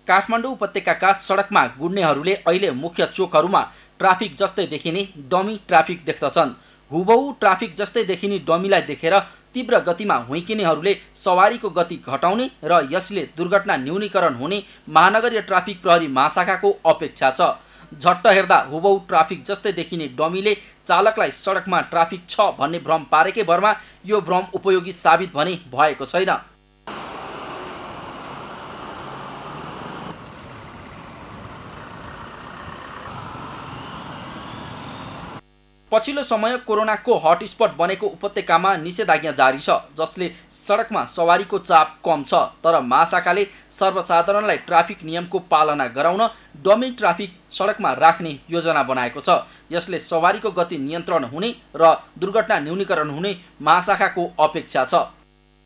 काठमाडौँ उपत्यकाका सडकमा गुड्नेहरूले अहिले मुख्य चोकहरूमा ट्राफिक जस्तै देखिने डमी ट्राफिक देख्दछन्। हुबहु ट्राफिक जस्तै देखिने डमीलाई देखेर तीव्र गतिमा हुइकिनेहरूले सवारीको गति घटाउने र यसले दुर्घटना न्यूनीकरण हुने महानगरीय ट्राफिक प्रहरी महाशाखाको अपेक्षा छ। झट्ट हेर्दा हुबहु ट्राफिक जस्तै देखिने डमीले चालकलाई सडकमा ट्राफिक छ भन्ने भ्रम पारेकै भरमा यो भ्रम उपयोगी साबित भने भएको छैन। पछिल्लो समय कोरोनाको हटस्पट बनेको उपत्यकामा निषेधाज्ञा जारी छ, जसले सडकमा सवारीको चाप कम छ। तर महाशाखाले सर्वसाधारणलाई ट्राफिक नियमको पालना गराउन डमी ट्राफिक सडकमा राख्ने योजना बनाएको छ। यसले सवारीको गति नियन्त्रण हुने र दुर्घटना न्यूनीकरण हुने महाशाखाको अपेक्षा छ।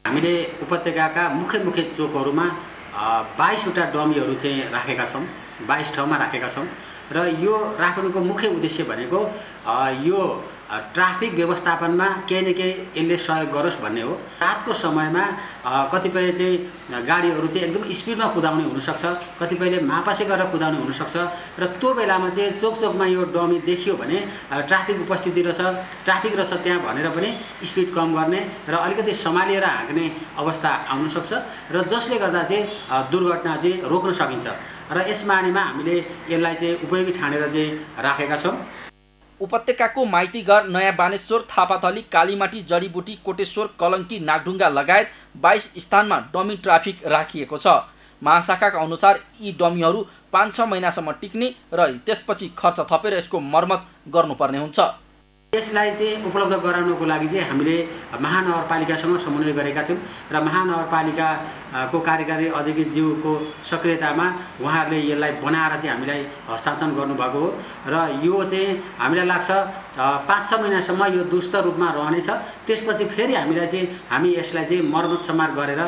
हामीले उपत्यकाका मुख्य चोकहरूमा 22 वटा डमीहरू चाहिँ राखेका छौँ, 22 ठाउँमा राखेका छौँ र यो राख्नुको मुख्य उद्देश्य भनेको यो ट्राफिक व्यवस्थापनमा केही न केही यसले सहयोग गरोस् भन्ने हो। रातको समयमा कतिपय चाहिँ गाडीहरू चाहिँ एकदम स्पिडमा कुदाउने हुनसक्छ, कतिपयले मापासे गरेर कुदाउने हुनसक्छ र त्यो बेलामा चाहिँ चोकमा यो डमी देखियो भने ट्राफिक उपस्थिति रहेछ, ट्राफिक रहेछ त्यहाँ भनेर पनि स्पिड कम गर्ने र अलिकति सम्हालिएर हाँक्ने अवस्था आउन सक्छ र जसले गर्दा चाहिँ दुर्घटना चाहिँ रोक्न सकिन्छ। र यस मानेमा हामीले यसलाई चाहिँ उपयोगी ठानेर चाहिँ राखेका छौँ। उपत्यकाको माइतीघर, नयाँ बानेश्वर, थापाथली, कालीमाटी, जडीबुटी, कोटेश्वर, कलङ्की, नागढुङ्गा लगायत 22 स्थानमा डमी ट्राफिक राखिएको छ। महाशाखाका अनुसार यी डमीहरू 5-6 महिनासम्म टिक्ने र त्यसपछि खर्च थपेर यसको मर्मत गर्नुपर्ने हुन्छ। यसलाई चाहिँ उपलब्ध गराउनको लागि चाहिँ हामीले महानगरपालिकासँग समन्वय गरेका थियौँ र महानगरपालिकाको कार्यकारी अधिकृतज्यूको सक्रियतामा उहाँहरूले यसलाई बनाएर चाहिँ हामीलाई हस्तान्तरण गर्नुभएको हो र यो चाहिँ हामीलाई लाग्छ 5-6 महिनासम्म यो दुरुस्त रूपमा रहनेछ। त्यसपछि फेरि हामी यसलाई चाहिँ मर्मत समार गरेर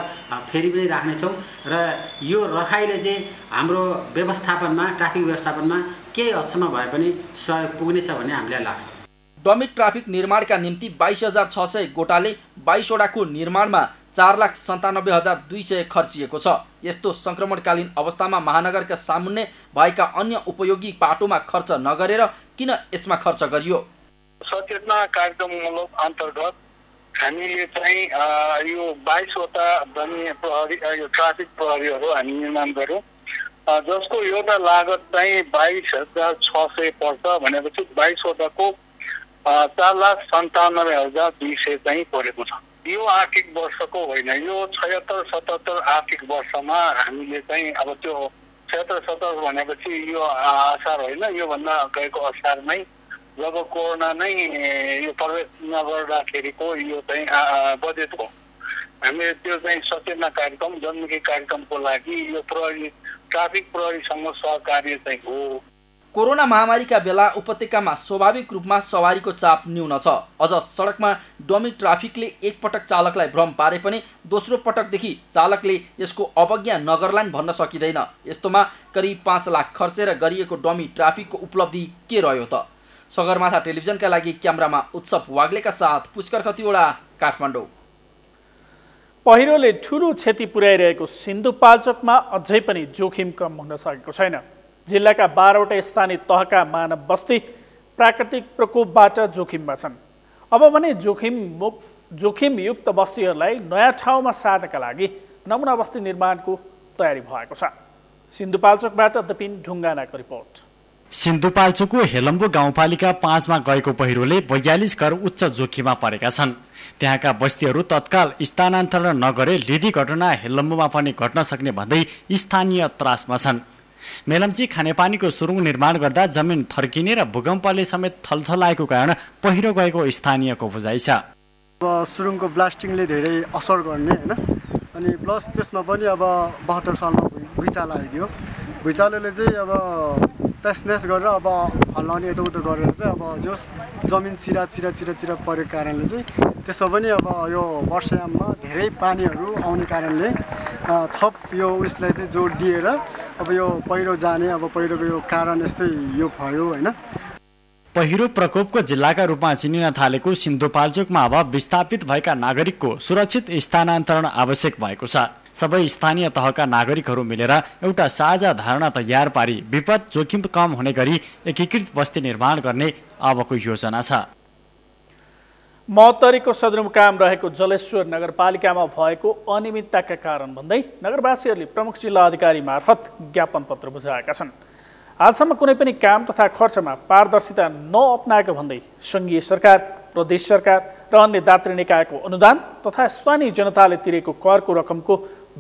फेरि पनि राख्नेछौँ र यो रखाइले चाहिँ हाम्रो व्यवस्थापनमा, ट्राफिक व्यवस्थापनमा केही हदसम्म भए पनि सहयोग पुग्नेछ भन्ने हामीलाई लाग्छ। डमी ट्राफिक निर्माणका निम्ति 22,600 गोटाले 22 वटाको निर्माणमा 4,97,200 खर्चिएको छ। यस्तो सङ्क्रमणकालीन अवस्थामा महानगरका सामुन्ने भएका अन्य उपयोगी बाटोमा खर्च नगरेर किन यसमा खर्च गरियो? सचेतना कार्यक्रममूलक अन्तर्गत हामीले चाहिँ यो 22 वटा डमी प्रहरी यो ट्राफिक प्रहरीहरू हामी निर्माण गर्यौँ, जसको एउटा लागत चाहिँ 22,600 पर्छ। भनेपछि 22 वटाको 4,97,200 चाहिँ परेको छ। यो आर्थिक वर्षको होइन, यो 76-77 आर्थिक वर्षमा हामीले चाहिँ अब त्यो 76-77 भनेपछि यो असार होइन, योभन्दा गएको असारमै जब कोरोना नै यो प्रवेश नगर्दाखेरिको यो चाहिँ बजेट हो। हामीले त्यो चाहिँ सचेतना कार्यक्रम, जनमुखी कार्यक्रमको लागि यो प्रहरी ट्राफिक प्रहरीसँग सहकार्य चाहिँ हो। कोरोना महामारीका बेला उपत्यकामा स्वाभाविक रूपमा सवारीको चाप न्यून छ। अझ सडकमा डमी ट्राफिकले एकपटक चालकलाई भ्रम पारे पनि दोस्रो पटकदेखि चालकले यसको अवज्ञा नगर्लान् भन्न सकिँदैन। यस्तोमा करिब 5 लाख खर्चेर गरिएको डमी ट्राफिकको उपलब्धि के रह्यो त? सगरमाथा टेलिभिजनका लागि क्यामेरामा उत्सव वाग्लेका साथ पुष्कर खतिवडा, काठमाडौँ। पहिरोले ठूलो क्षति पुर्याइरहेको सिन्धुपाल्चोकमा अझै पनि जोखिम कम हुन सकेको छैन। जिल्लाका 12वटा स्थानीय तहका मानव बस्ती प्राकृतिक प्रकोपबाट जोखिममा छन्। अब भने जोखिमयुक्त बस्तीहरूलाई नयाँ ठाउँमा सार्नका लागि नमुना बस्ती निर्माणको तयारी भएको छ। सिन्धुपाल्चोकबाट दपिन ढुङ्गानाको रिपोर्ट। सिन्धुपाल्चोकको हेलम्बु गाउँपालिका 5 मा गएको पहिरोले 42 घर उच्च जोखिममा परेका छन्। त्यहाँका बस्तीहरू तत्काल स्थानान्तरण नगरे लिदी घटना हेलम्बुमा पनि घट्न सक्ने भन्दै स्थानीय त्रासमा छन्। मेलम्ची खानेपानीको सुरुङ निर्माण गर्दा जमिन थर्किने र भूकम्पले समेत थलथलाएको कारण पहिरो गएको स्थानीयको बुझाइ छ। अब सुरुङको ब्लास्टिङले धेरै असर गर्ने हैन, अनि प्लस त्यसमा पनि अब 72 सालमा भुइँचालो आइदियो। भुइँचालोले चाहिँ अब तसनस गरेर अब हल्लाउने यताउता गरेर चाहिँ अब जस जमिन चिरा परेको कारणले चाहिँ त्यसमा पनि अब यो वर्षायाममा धेरै पानीहरू आउने कारणले थप यो उसलाई चाहिँ जोड दिएर अब यो पहिरो जाने, अब पहिरोको यो कारण यस्तै यो भयो हैन। पहिरो प्रकोपको जिल्लाका रूपमा चिनिन थालेको सिन्धुपाल्चोकमा अब विस्थापित भएका नागरिकको सुरक्षित स्थानान्तरण आवश्यक भएको छ। सबै स्थानीय तहका नागरिकहरू मिलेर एउटा साझा धारणा तयार पारी विपद जोखिम कम हुने गरी एकीकृत बस्ती निर्माण गर्ने अबको योजना छ। महोत्तरीको सदरमुकाम रहेको जलेश्वर नगरपालिकामा भएको अनियमितताका कारण भन्दै नगरवासीहरूले प्रमुख जिल्ला अधिकारी मार्फत ज्ञापन पत्र बुझाएका छन्। हालसम्म कुनै पनि काम तथा खर्चमा पारदर्शिता नअपनाएको भन्दै सङ्घीय सरकार, प्रदेश सरकार र अन्य दात्री निकायको अनुदान तथा स्थानीय जनताले तिरेको करको रकमको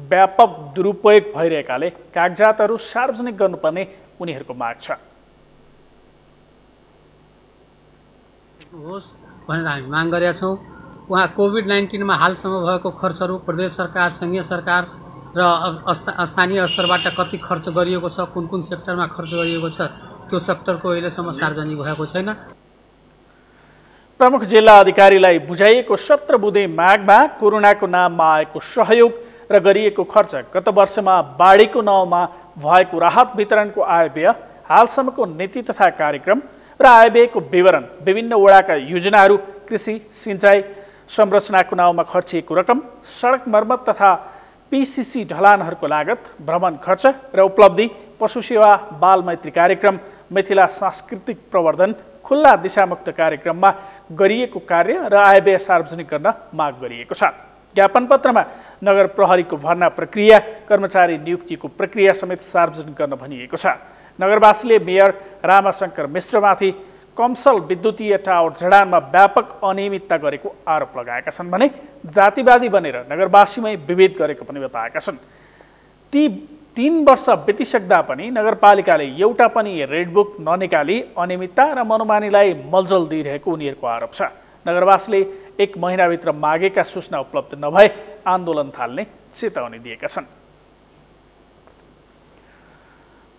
व्यापक दुरुपयोग भइरहेकाले कागजातहरू सार्वजनिक गर्नुपर्ने उनीहरूको माग छ। होस् भनेर हामी माग गरेका छौँ। उहाँ कोभिड-19 मा हालसम्म भएको खर्चहरू प्रदेश सरकार, सङ्घीय सरकार र स्थानीय स्तरबाट कति खर्च गरिएको छ, कुन कुन सेक्टरमा खर्च गरिएको छ, त्यो सेक्टरको अहिलेसम्म सार्वजनिक भएको छैन। प्रमुख जिल्ला अधिकारीलाई बुझाइएको 17 बुँदे मागमा कोरोनाको नाममा आएको सहयोग र गरिएको खर्च, गत वर्षमा बाढीको नाउँमा भएको राहत वितरणको आयव्यय, हालसम्मको नीति तथा कार्यक्रम र आयव्ययको विवरण, विभिन्न वडाका योजनाहरू, कृषि सिँचाइ संरचनाको नाउँमा खर्चिएको रकम, सडक मर्मत तथा पीसीसी ढलानहरूको लागत, भ्रमण खर्च र उपलब्धि, पशु सेवा, बाल मैत्री कार्यक्रम, मिथिला सांस्कृतिक प्रवर्धन, खुल्ला दिशामुक्त कार्यक्रममा गरिएको कार्य र आयव्यय सार्वजनिक गर्न माग गरिएको छ। ज्ञापन पत्रमा नगर प्रहरीको भर्ना प्रक्रिया, कर्मचारी नियुक्तिको प्रक्रिया समेत सार्वजनिक गर्न भनिएको छ। नगरवासीले मेयर रामाशंकर मिश्रमाथि कमसल विद्युतीय टावर जडानमा व्यापक अनियमितता गरेको आरोप लगाएका छन् भने जातिवादी बनेर नगरवासीमै विभेद गरेको पनि बताएका छन्। ती 3 वर्ष बितिसक्दा पनि नगरपालिकाले एउटा पनि रेडबुक ननिकाली अनियमितता र मनोमानीलाई मलजल दिइरहेको उनीहरूको आरोप छ। नगरवासीले 1 महिनाभित्र मागेका सूचना उपलब्ध नभए आन्दोलन थाल्ने चेतावनी दिएका छन्।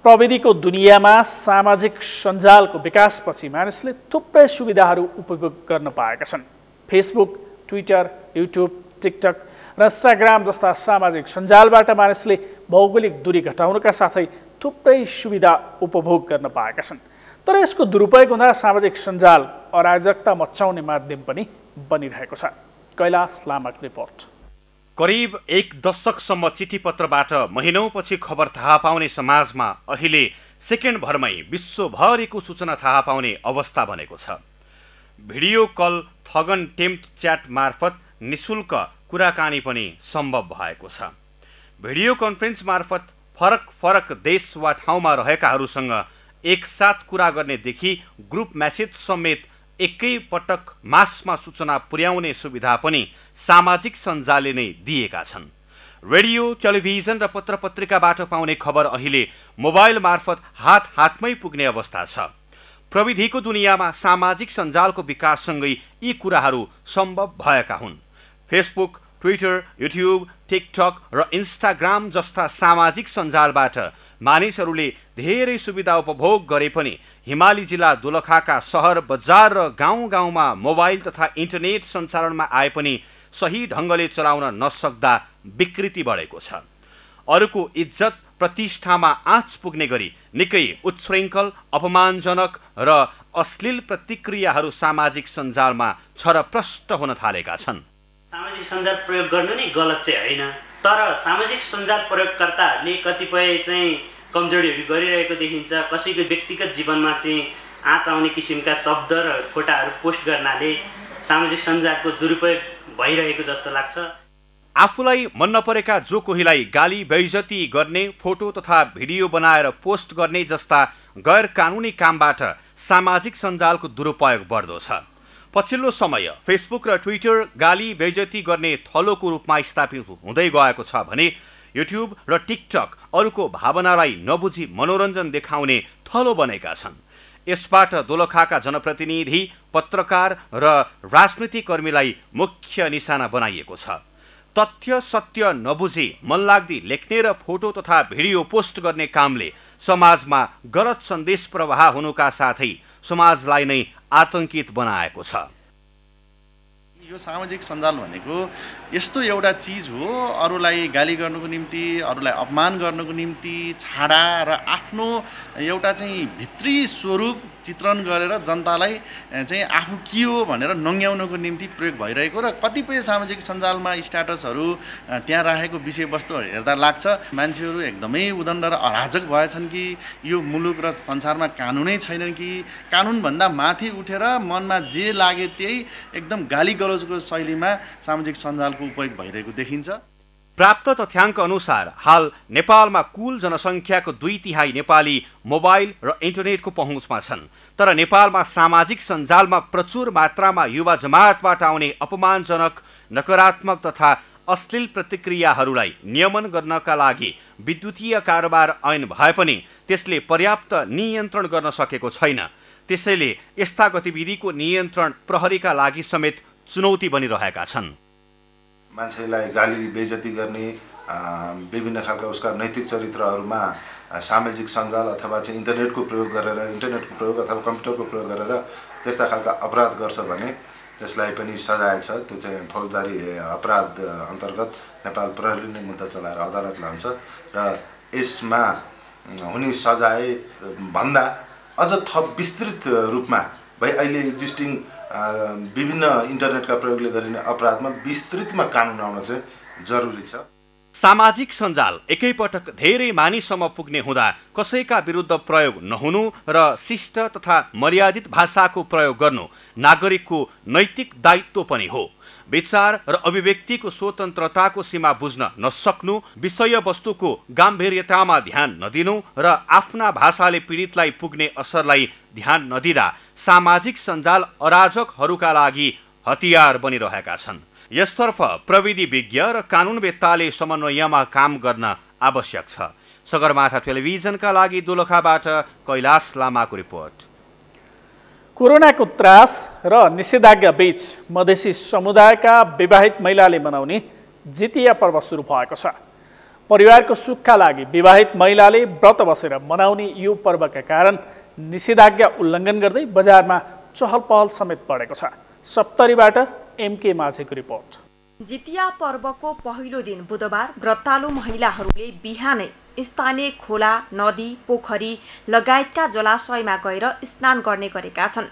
प्रविधिको दुनियाँमा सामाजिक सञ्जालको विकासपछि मानिसले थुप्रै सुविधाहरू उपभोग गर्न पाएका छन्। फेसबुक, ट्विटर, युट्युब, टिकटक र इन्स्टाग्राम जस्ता सामाजिक सञ्जालबाट मानिसले भौगोलिक दूरी घटाउनका साथै थुप्रै सुविधा उपभोग गर्न पाएका छन्। तर यसको दुरुपयोग हुँदा सामाजिक सञ्जाल अराजकता मचाउने माध्यम पनि बनिरहेको छ। कैलाश लामाको रिपोर्ट। करिब 1 दशकसम्म चिठीपत्रबाट महिनौपछि खबर थाहा पाउने समाजमा अहिले सेकेन्डभरमै विश्वभरिको सूचना थाहा पाउने अवस्था बनेको छ। भिडियो कल, थगन टेम्प च्याट मार्फत निशुल्क कुराकानी पनि सम्भव भएको छ। भिडियो कन्फरेन्स मार्फत फरक फरक देश वा ठाउँमा रहेकाहरूसँग एकसाथ कुरा गर्नेदेखि ग्रुप मेसेज समेत एकै पटक मासमा सूचना पुर्याउने सुविधा पनि सामाजिक सञ्जालले नै दिएका छन्। रेडियो, टेलिभिजन र पत्रपत्रिकाबाट पाउने खबर अहिले मोबाइल मार्फत हातमै पुग्ने अवस्था छ। प्रविधिको दुनियाँमा सामाजिक सञ्जालको विकाससँगै यी कुराहरू सम्भव भएका हुन्। फेसबुक, ट्विटर, युट्युब, टिकटक र इन्स्टाग्राम जस्ता सामाजिक सञ्जालबाट मानिसहरूले धेरै सुविधा उपभोग गरे पनि हिमाली जिल्ला दोलखाका सहर, बजार र गाउँ-गाउँमा मोबाइल तथा इन्टरनेट सञ्चालनमा आए पनि सही ढङ्गले चलाउन नसक्दा विकृति बढेको छ। अरूको इज्जत प्रतिष्ठामा आँच पुग्ने गरी निकै उच्छृङ्खल, अपमानजनक र अश्लील प्रतिक्रियाहरू सामाजिक सञ्जालमा छरप्रष्ट हुन थालेका छन्। सामाजिक सञ्जाल प्रयोग गर्नु नै गलत चाहिँ होइन, तर सामाजिक सञ्जाल प्रयोगकर्ताहरूले कतिपय चाहिँ कमजोरीहरू गरिरहेको देखिन्छ। कसैको व्यक्तिगत जीवनमा चाहिँ आँच आउने किसिमका शब्द र फोटाहरू पोस्ट गर्नाले सामाजिक सञ्जालको दुरुपयोग भइरहेको जस्तो लाग्छ। आफूलाई मन नपरेका जो कोहीलाई गाली बेइज्जती गर्ने, फोटो तथा भिडियो बनाएर पोस्ट गर्ने जस्ता गैर कानुनी कामबाट सामाजिक सञ्जालको दुरुपयोग बढ्दो छ। पछिल्लो समय फेसबुक र ट्विटर गाली बेइज्जती गर्ने थलोको रूपमा स्थापित हुँदै गएको छ भने युट्युब र टिकटक अरूको भावनालाई नबुझी मनोरञ्जन देखाउने थलो बनेका छन्। यसबाट दोलखाका जनप्रतिनिधि, पत्रकार र राजनीतिक कर्मीलाई मुख्य निशाना बनाइएको छ। तथ्य सत्य नबुझी मनलाग्दी लेख्ने र फोटो तथा भिडियो पोस्ट गर्ने कामले समाजमा गलत सन्देश प्रवाह हुनुका साथै समाजलाई नै आतंकित बनाएको छ। यो सामाजिक सञ्जाल भनेको यस्तो एउटा चिज हो, अरूलाई गाली गर्नुको निम्ति, अरूलाई अपमान गर्नुको निम्ति, छाडा र आफ्नो एउटा चाहिँ भित्री स्वरूप चित्रण गरेर जनतालाई चाहिँ आफू के हो भनेर नङ्ग्याउनको निम्ति प्रयोग भइरहेको र कतिपय सामाजिक सञ्जालमा स्ट्याटसहरू त्यहाँ राखेको विषयवस्तुहरू हेर्दा लाग्छ मान्छेहरू एकदमै उदण्ड र अराजक भएछन् कि यो मुलुक र संसारमा कानुनै छैनन् कि कानुनभन्दा माथि उठेर मनमा जे लागे त्यही एकदम गाली गलौजको शैलीमा सामाजिक सञ्जालको उपयोग भइरहेको देखिन्छ। प्राप्त तथ्याङ्क अनुसार हाल नेपालमा कुल जनसङ्ख्याको 2/3 नेपाली मोबाइल र इन्टरनेटको पहुँचमा छन्। तर नेपालमा सामाजिक सञ्जालमा प्रचुर मात्रामा युवा जमातबाट आउने अपमानजनक, नकारात्मक तथा अश्लील प्रतिक्रियाहरूलाई नियमन गर्नका लागि विद्युतीय कारोबार ऐन भए पनि त्यसले पर्याप्त नियन्त्रण गर्न सकेको छैन। त्यसैले यस्ता गतिविधिको नियन्त्रण प्रहरीका लागि समेत चुनौती बनिरहेका छन्। मान्छेलाई गाली बेइज्जती गर्ने, विभिन्न खालका उसका नैतिक चरित्रहरूमा सामाजिक सञ्जाल अथवा चाहिँ इन्टरनेटको प्रयोग अथवा कम्प्युटरको प्रयोग गरेर त्यस्ता खालका अपराध गर्छ भने त्यसलाई पनि सजाय छ। त्यो चाहिँ फौजदारी अपराध अन्तर्गत नेपाल प्रहरीले नै मुद्दा चलाएर अदालत लान्छ र यसमा हुने सजाय भन्दा अझ थप विस्तृत रूपमा अहिले एक्जिस्टिङ विभिन्न इन्टरनेटका प्रयोगले गरिने अपराधमा विस्तृतमा कानुन आउन चाहिँ जरुरी छ। सामाजिक सञ्जाल एकैपटक धेरै मानिससम्म पुग्ने हुँदा कसैका विरुद्ध प्रयोग नहुनु र शिष्ट तथा मर्यादित भाषाको प्रयोग गर्नु नागरिकको नैतिक दायित्व पनि हो। विचार र अभिव्यक्तिको स्वतन्त्रताको सीमा बुझ्न नसक्नु, विषयवस्तुको गाम्भीर्यतामा ध्यान नदिनु र आफ्ना भाषाले पीडितलाई पुग्ने असरलाई ध्यान नदिँदा सामाजिक सञ्जाल अराजकहरूका लागि हतियार बनिरहेका छन्। यसतर्फ प्रविधि विज्ञ र कानुनवेत्ताले समन्वयमा काम गर्न आवश्यक छ। सगरमाथा टेलिभिजनका लागि दोलखाबाट कैलाश लामाको रिपोर्ट। कोरोनाको त्रास र निषेधाज्ञा बीच मधेसी समुदायका विवाहित महिलाले मनाउने जितिया पर्व सुरु भएको छ। परिवारको सुखका लागि विवाहित महिलाले व्रत बसेर मनाउने यो पर्वका कारण निषेधाज्ञा उल्लङ्घन गर्दै बजारमा चहल पहल समेत बढेको छ। सप्तरीबाट एमके माझेको रिपोर्ट। जितिया पर्वको पहिलो दिन बुधबार व्रतालु महिलाहरूले बिहानै स्थानीय खोला, नदी, पोखरी लगायतका जलाशयमा गएर स्नान गर्ने गरेका छन्।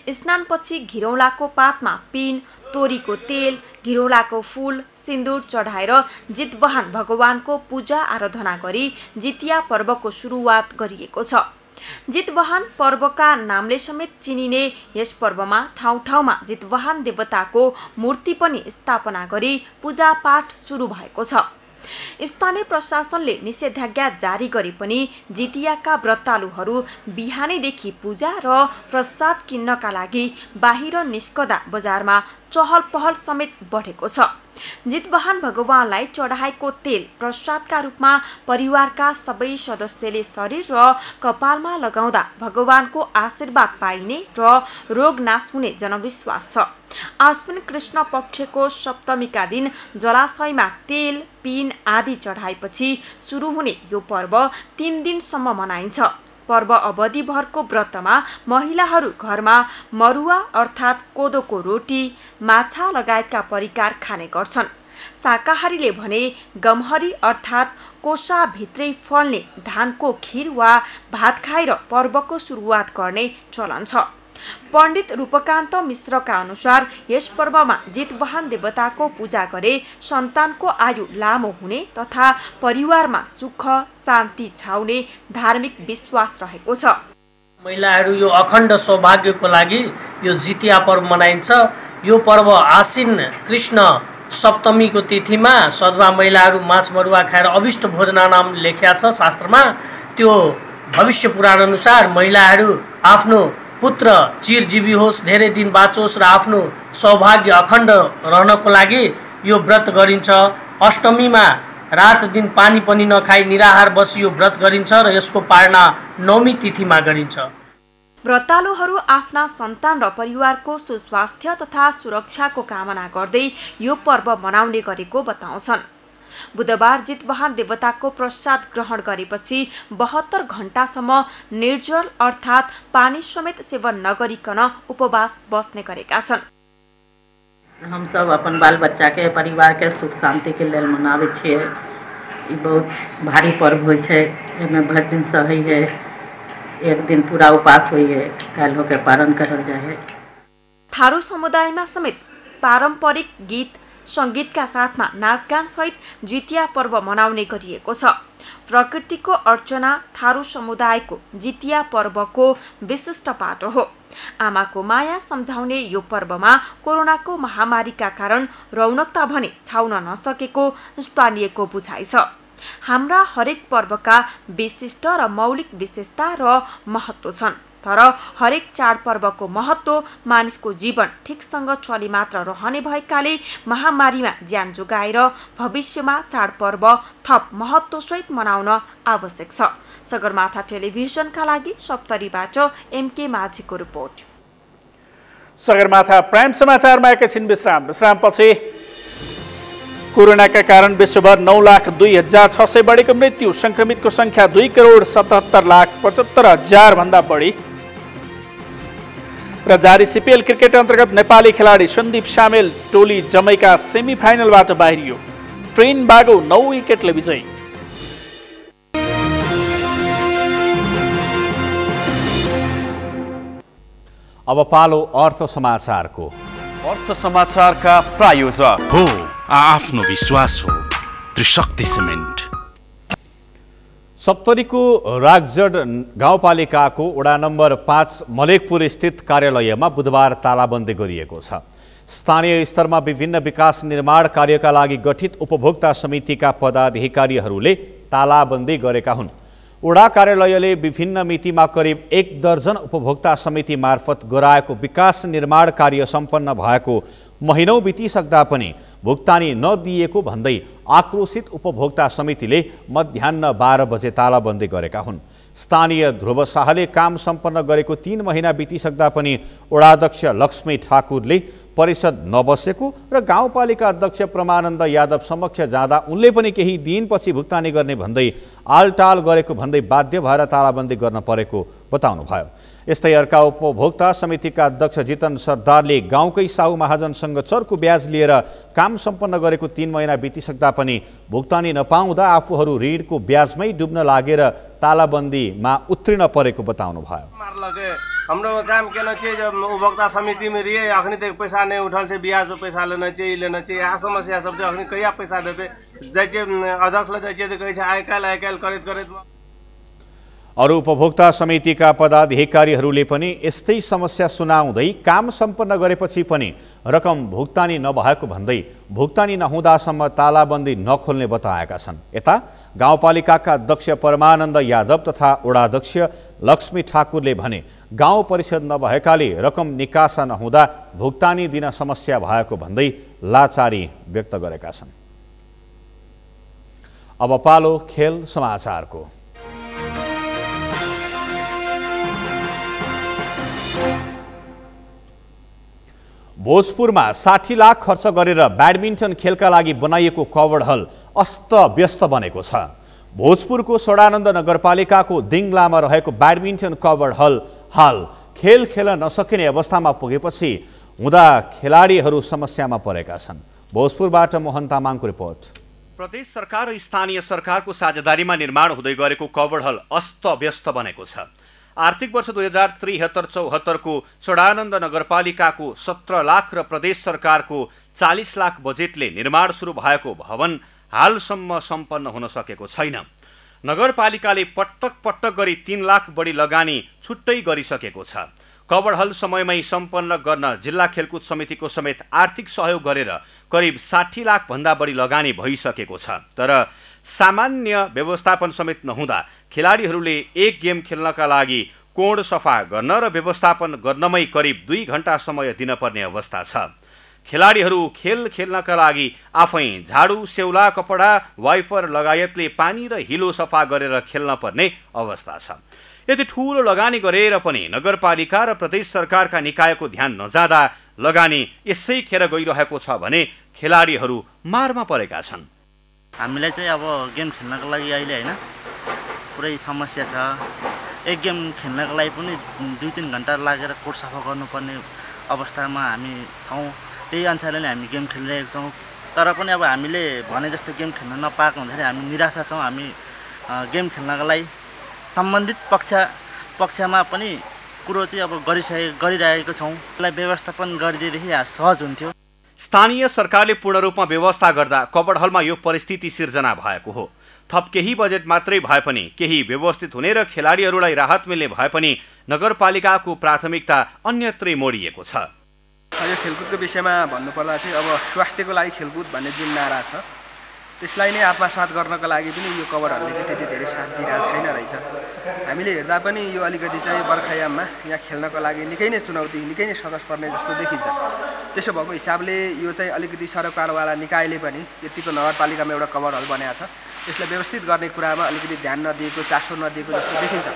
स्नानपछि घिरौलाको पातमा पिन, तोरीको तेल, घिरौलाको फूल, सिन्दुर चढाएर जितवाहन भगवानको पूजा आराधना गरी जितिया पर्वको सुरुवात गरिएको छ। जितवाहन पर्वका नामले समेत चिनिने यस पर्वमा ठाउँ ठाउँमा जितवाहन देवताको मूर्ति पनि स्थापना गरी पूजापाठ सुरु भएको छ। स्थानीय प्रशासनले निषेधाज्ञा जारी गरे पनि जितियाका व्रतालुहरू बिहानैदेखि पूजा र प्रसाद किन्नका लागि बाहिर निस्कदा बजारमा चहल पहल समेत बढेको छ। जितवाहन भगवानलाई चढाएको तेल प्रसादका रूपमा परिवारका सबै सदस्यले शरीर र कपालमा लगाउँदा भगवानको आशीर्वाद पाइने र रोग नाश हुने जनविश्वास छ। आश्विन कृष्ण पक्षको सप्तमीका दिन जलाशयमा तेल, पिन आदि चढाएपछि सुरु हुने यो पर्व 3 दिनसम्म मनाइन्छ। पर्व अवधिभरको व्रतमा महिलाहरू घरमा मरुवा अर्थात् कोदोको रोटी, माछा लगायतका परिकार खाने गर्छन्। शाकाहारीले भने गमहरी अर्थात् कोसाभित्रै फल्ने धानको खिर वा भात खाएर पर्वको सुरुवात गर्ने चलन छ। पण्डित रूपकान्त मिश्रका अनुसार यस पर्वमा जितवाहन देवताको पूजा गरे सन्तानको आयु लामो हुने तथा परिवारमा सुख शान्ति छाउने धार्मिक विश्वास रहेको छ। महिलाहरू यो अखण्ड सौभाग्यको लागि यो जितिया पर्व मनाइन्छ। यो पर्व आश्विन कृष्ण सप्तमीको तिथिमा सधवा महिलाहरू माछ मरुवा खाएर अभिष्ट भोजनानाम लेख्या छ शास्त्रमा। त्यो भविष्य पुराण अनुसार महिलाहरू आफ्नो पुत्र चिरजीवी होस्, धेरै दिन बाँचोस् र आफ्नो सौभाग्य अखण्ड रहनको लागि यो व्रत गरिन्छ। अष्टमीमा रात दिन पानी पनि नखाई निराहार बसी यो व्रत गरिन्छ र यसको पालना नवमी तिथिमा गरिन्छ। व्रतालुहरू आफ्ना सन्तान र परिवारको सुस्वास्थ्य तथा सुरक्षाको कामना गर्दै यो पर्व मनाउने गरेको बताउँछन्। बुधबार जितवाहन देवताको प्रसाद ग्रहण गरेपछि 72 घण्टासम्म निर्जल अर्थात् पानी समेत सेवन नगरिकन उपवास बस्ने गरेका छन्। हम सब अपन बाल बच्चा के परिवार के सुख शांति के लेल मनावे छियै। ई बहुत भारी पर्व होइ छै। एमे भरि दिन सहै है, एक दिन पूरा उपास होइ है, काल्हो के पारण कहल जाय है। थारू समुदायमा समेत पारम्परिक गीत संगीतका साथमा नाचगान सहित जितिया पर्व मनाउने गरिएको छ। प्रकृतिको अर्चना थारू समुदायको जितिया पर्वको विशिष्ट पाटो हो। आमाको माया सम्झाउने यो पर्वमा कोरोनाको महामारीका कारण रौनकता भने छाउन नसकेको स्थानीयको बुझाइ छ। हाम्रा हरेक पर्वका विशिष्ट र मौलिक विशेषता र महत्त्व छन्, तर हरेक चाडपर्वको महत्त्व मानिसको जीवन ठिकसँग चली मात्र रहने भएकाले महामारीमा ज्यान जोगाएर भविष्यमा चाडपर्व थप महत्त्वसहित मनाउन आवश्यक छ। सगरमाथा टेलिभिजनका लागि सप्तरीबाट एमके माझीको रिपोर्ट। सगरमाथा प्राइम समाचारमा एकैछिन विश्रामपछि कोरोनाका कारण विश्वभर 9,02,600 बढेको मृत्यु, संक्रमितको संख्या 2,77,75,000 भन्दा बढी र जारी सिपिएल क्रिकेट अन्तर्गत नेपाली खेलाडी सन्दीप सामेल टोली जमैका सेमिफाइनलबाट बाहिरियो। ट्रेन बागो 9 विकेटले विजयी। अब पालो अर्थ समाचारको। अर्थ समाचारका प्रायोजक हो आफ्नो विश्वास हो त्रिशक्ति सिमेन्ट। सप्तरीको रागजड गाउँपालिकाको वडा नम्बर 5 मलेकपुर स्थित कार्यालयमा बुधबार तालाबन्दी गरिएको छ। स्थानीय स्तरमा विभिन्न विकास निर्माण कार्यका लागि गठित उपभोक्ता समितिका पदाधिकारीहरूले तालाबन्दी गरेका हुन्। वडा कार्यालयले विभिन्न मितिमा करिब 1 दर्जन उपभोक्ता समिति मार्फत गराएको विकास निर्माण कार्य सम्पन्न भएको महिनौं बितिसक्दा पनि भुक्तानी नदिएको भन्दै आक्रोशित उपभोक्ता समितिले मध्याह्न 12 बजे तालाबन्दी गरेका हुन्। स्थानीय ध्रुव शाहले काम सम्पन्न गरेको 3 महिना बितिसक्दा पनि वडाध्यक्ष लक्ष्मी ठाकुरले परिषद नबसेको र गाउँपालिका अध्यक्ष प्रमानन्द यादव समक्ष जाँदा उनले पनि केही दिनपछि भुक्तानी गर्ने भन्दै आलटाल गरेको भन्दै बाध्य भएर तालाबन्दी गर्न परेको बताउनुभयो। यस्तै अर्का उपभोक्ता समितिका अध्यक्ष जितन सरदारले गाउँकै साहु महाजनसँग चर्को ब्याज लिएर काम सम्पन्न गरेको 3 महिना बितिसक्दा पनि भुक्तानी नपाउँदा आफूहरू ऋणको ब्याजमै डुब्न लागेर तालाबन्दीमा उत्तीर्ण परेको बताउनुभयो। हम लोग काम केना चाहिए जब उपभोक्ता समिति में रहिए अखनी तक पैसा नहीं उठल से ब्याज पे पैसा लेना चाहिए आ समस्या सब जो अखनी कहिया पैसा देते जैसे अध्यक्ष जैसे तो कहे आइ काल करत अरू उपभोक्ता समितिका पदाधिकारीहरूले पनि यस्तै समस्या सुनाउँदै काम सम्पन्न गरेपछि पनि रकम भुक्तानी नभएको भन्दै भुक्तानी नहुँदासम्म तालाबन्दी नखोल्ने बताएका छन्। यता गाउँपालिकाका अध्यक्ष परमानन्द यादव तथा वडाध्यक्ष लक्ष्मी ठाकुरले भने गाउँ परिषद नभएकाले रकम निकासा नहुँदा भुक्तानी दिन समस्या भएको भन्दै लाचारी व्यक्त गरेका छन्। अब पालो खेल समाचारको। भोजपुरमा 60 लाख खर्च गरेर ब्याडमिन्टन खेलका लागि बनाइएको कवर्ड हल अस्तव्यस्त बनेको छ। भोजपुरको सडानन्द नगरपालिकाको दिङलामा रहेको ब्याडमिन्टन कवर्ड हल हाल खेल खेल्न नसकिने अवस्थामा पुगेपछि हुँदा खेलाडीहरू समस्यामा परेका छन्। भोजपुरबाट मोहन तामाङको रिपोर्ट। प्रदेश सरकार र स्थानीय सरकारको साझेदारीमा निर्माण हुँदै गरेको कवर्ड हल अस्तव्यस्त बनेको छ। आर्थिक वर्ष 2073-74 को सडानन्द नगरपालिकाको 17 लाख र प्रदेश सरकारको 40 लाख बजेटले निर्माण सुरु भएको भवन हालसम्म सम्पन्न हुन सकेको छैन। नगरपालिकाले पटक गरी 3 लाख बढी लगानी छुट्टै गरिसकेको छ। कवर्ड हल समयमै सम्पन्न गर्न जिल्ला खेलकुद समितिको समेत आर्थिक सहयोग गरेर करिब 60 लाख भन्दा बढी लगानी भइसकेको छ। तर सामान्य व्यवस्थापन समेत नहुँदा खेलाडीहरूले एक गेम खेल्नका लागि कोड सफा गर्न र व्यवस्थापन गर्नमै करिब 2 घण्टा समय दिनपर्ने अवस्था छ। खेलाडीहरू खेल खेल्नका लागि आफै झाडु, सेउला, कपडा, वाइफर लगायतले पानी र हिलो सफा गरेर खेल्न पर्ने अवस्था छ। यदि ठूलो लगानी गरेर पनि नगरपालिका र प्रदेश सरकारका निकायको ध्यान नजाँदा लगानी यसै खेर गइरहेको छ भने खेलाडीहरू मारमा परेका छन्। हामीलाई चाहिँ अब गेम खेल्नको लागि अहिले हैन पुरै समस्या छ। एक गेम खेल्नको लागि पनि 2-3 घण्टा लागेर कोर्ट सफा गर्नुपर्ने अवस्थामा हामी छौँ। त्यही अनुसारले नै हामी गेम खेलिरहेका छौँ। तर पनि अब हामीले भने जस्तो गेम खेल्न नपाएको हुँदाखेरि हामी निराशा छौँ। हामी गेम खेल्नको लागि सम्बन्धित पक्षमा पनि कुरो चाहिँ अब गरिरहेको छौँ। यसलाई व्यवस्थापन गरिदिएदेखि सहज हुन्थ्यो। स्थानीय सरकारले पूर्ण रूपमा व्यवस्था गर्दा कवर्ड हलमा यो परिस्थिति सिर्जना भएको हो। थप केही बजेट मात्रै भए पनि केही व्यवस्थित हुने र खेलाडीहरूलाई राहत मिल्ने भए पनि नगरपालिकाको प्राथमिकता अन्यत्रै मोडिएको छ। यो खेलकुदको विषयमा भन्नुपर्दा चाहिँ अब स्वास्थ्यको लागि खेलकुद भन्ने जुन नारा छ त्यसलाई नै आत्मसात गर्नको लागि पनि यो कवर्ड हलले चाहिँ त्यति धेरै साथ दिइरहेको छैन रहेछ। हामीले हेर्दा पनि यो अलिकति चाहिँ बर्खायाममा यहाँ खेल्नको लागि निकै नै चुनौती, निकै नै सङ्घर्ष पर्ने जस्तो देखिन्छ। त्यसो भएको हिसाबले यो चाहिँ अलिकति सरकारवाला निकायले पनि यतिको नगरपालिकामा एउटा कवर्ड हल बनाएको छ, यसलाई व्यवस्थित गर्ने कुरामा अलिकति ध्यान नदिएको, चासो नदिएको जस्तो देखिन्छ।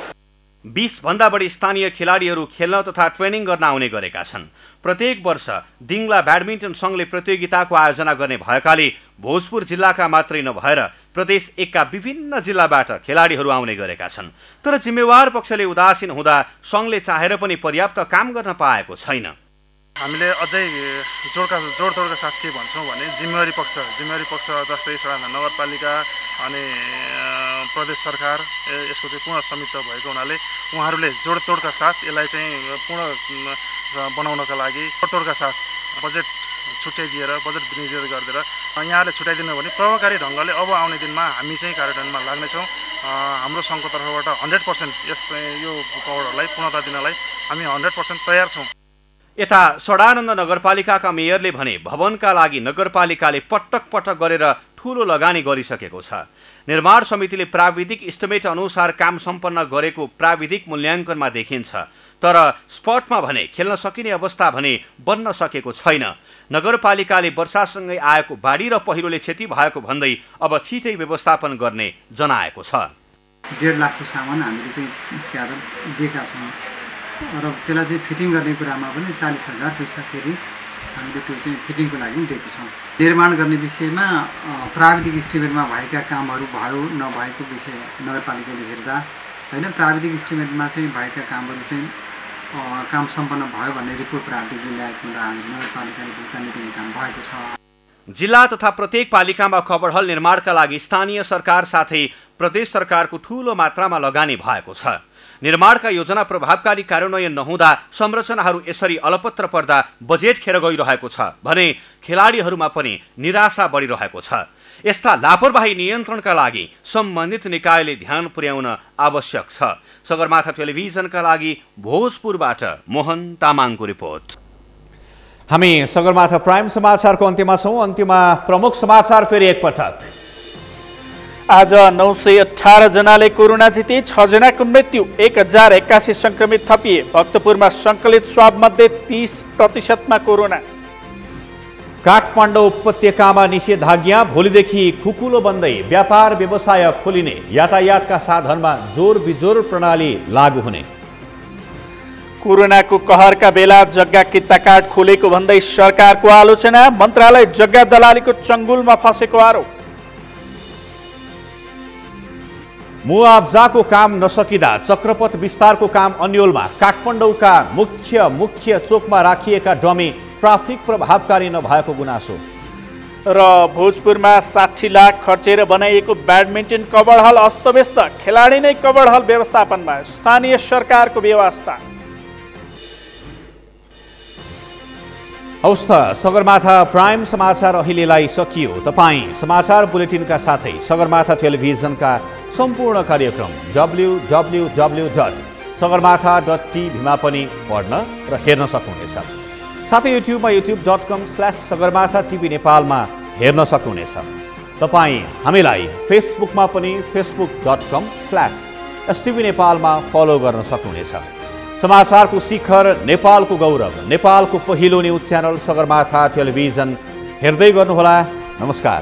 20 भन्दा बढी स्थानीय खेलाडीहरू खेल्न तथा ट्रेनिङ गर्न आउने गरेका छन्। प्रत्येक वर्ष दिङला ब्याडमिन्टन सङ्घले प्रतियोगिताको आयोजना गर्ने भएकाले भोजपुर जिल्लाका मात्रै नभएर प्रदेश एकका विभिन्न जिल्लाबाट खेलाडीहरू आउने गरेका छन्। तर जिम्मेवार पक्षले उदासीन हुँदा सङ्घले चाहेर पनि पर्याप्त काम गर्न पाएको छैन। हामीले अझै जोडतोडका साथ के भन्छौँ भने जिम्मेवारी पक्ष जस्तै सडाना नगरपालिका अनि प्रदेश सरकार यसको चाहिँ पूर्ण स्वामित्व भएको हुनाले उहाँहरूले जोडतोडका साथ यसलाई चाहिँ पूर्ण बनाउनका लागि जोडतोडका साथ बजेट छुट्याइदिएर बजेट विनियोजन गरिदिएर यहाँले छुट्याइदिनु भने प्रभावकारी ढङ्गले अब आउने दिनमा हामी चाहिँ कार्यान्वयनमा लाग्नेछौँ। हाम्रो सङ्घको तर्फबाट 100% यो कवर्डहरूलाई पूर्णता दिनलाई हामी 100% तयार छौँ। यता सडानन्द नगरपालिकाका मेयरले भने भवनका लागि नगरपालिकाले पटक पटक गरेर ठूलो लगानी गरिसकेको छ। निर्माण समितिले प्राविधिक इस्टिमेट अनुसार काम सम्पन्न गरेको प्राविधिक मूल्याङ्कनमा देखिन्छ, तर स्पटमा भने खेल्न सकिने अवस्था भने बन्न सकेको छैन। नगरपालिकाले वर्षासँगै आएको बाढी र पहिरोले क्षति भएको भन्दै अब छिटै व्यवस्थापन गर्ने जनाएको छ। 1.5 लाखको सामान हामीले चाहिँ च्यादर दिएका छौँ र त्यसलाई चाहिँ फिटिङ गर्ने कुरामा पनि 40,000 पैसा फेरि हामीले त्यो चाहिँ फिटिङको लागि पनि दिएको छौँ। निर्माण गर्ने विषयमा प्राविधिक इस्टिमेटमा भएका कामहरू भयो नभएको विषय नगरपालिकाले हेर्दा होइन, प्राविधिक इस्टिमेटमा चाहिँ भएका कामहरू चाहिँ काम सम्पन्न भयो भन्ने रिपोर्ट प्राविधिकले ल्याएको हुँदा नगरपालिकाले भुक्तानी दिने काम भएको छ। जिल्ला तथा प्रत्येक पालिकामा कभरहल निर्माणका लागि स्थानीय सरकार साथै प्रदेश सरकारको ठूलो मात्रामा लगानी भएको छ। निर्माणका योजना प्रभावकारी कार्यान्वयन नहुँदा संरचनाहरू यसरी अलपत्र पर्दा बजेट खेर गइरहेको छ भने खेलाडीहरूमा पनि निराशा बढिरहेको छ। यस्ता लापरवाही नियन्त्रणका लागि सम्बन्धित निकायले ध्यान पुर्याउन आवश्यक छ। सगरमाथा टेलिभिजनका लागि भोजपुरबाट मोहन तामाङको रिपोर्ट। हामी सगरमाथा प्राइम समाचारको अन्त्यमा छौँ। अन्त्यमा प्रमुख समाचार फेरि एकपटक। आज 918 जनाले कोरोना जिते, 6 जनाको मृत्यु, 1081 संक्रमित थपिए। भक्तपुरमा संकलित स्वाब मध्ये 30% कोरोना। काठमाडौँ उपत्यकामा निषेधाज्ञा, भोलिदेखि खुकुलो बन्दै व्यापार व्यवसाय खोलिने, यातायातका साधनमा जोर बिजोर प्रणाली लागू हुने। कोरोनाको कहरका बेला जग्गा किता कार्ड खोलेको भन्दै सरकारको आलोचना, मन्त्रालय जग्गा दलालीको चङ्गुलमा फसेको आरोप। मुआब्जाको काम नसकिँदा चक्रपथ विस्तारको काम अन्योलमा, काठमाडौँका मुख्य चोकमा राखिएका डमी ट्राफिक प्रभावकारी नभएको गुनासो। र भोजपुरमा 60 लाख खर्चेर बनाइएको ब्याडमिन्टन कभर हल अस्तव्यस्त, खेलाडी नै कभर हल व्यवस्थापनमा, स्थानीय सरकारको व्यवस्था। हौस् त सगरमाथा प्राइम समाचार अहिलेलाई सकियो। तपाईँ समाचार बुलेटिनका साथै सगरमाथा टेलिभिजनका सम्पूर्ण कार्यक्रम www.sagarmatha.tv मा पनि पढ्न र हेर्न सक्नुहुनेछ। साथै युट्युबमा youtube.com/sagarmatha TV नेपालमा हेर्न सक्नुहुनेछ। तपाईँ हामीलाई फेसबुकमा पनि facebook.com/STV नेपालमा फलो गर्न सक्नुहुनेछ। समाचारको शिखर, नेपालको गौरव, नेपालको पहिलो न्युज च्यानल सगरमाथा टेलिभिजन हेर्दै गर्नुहोला। नमस्कार।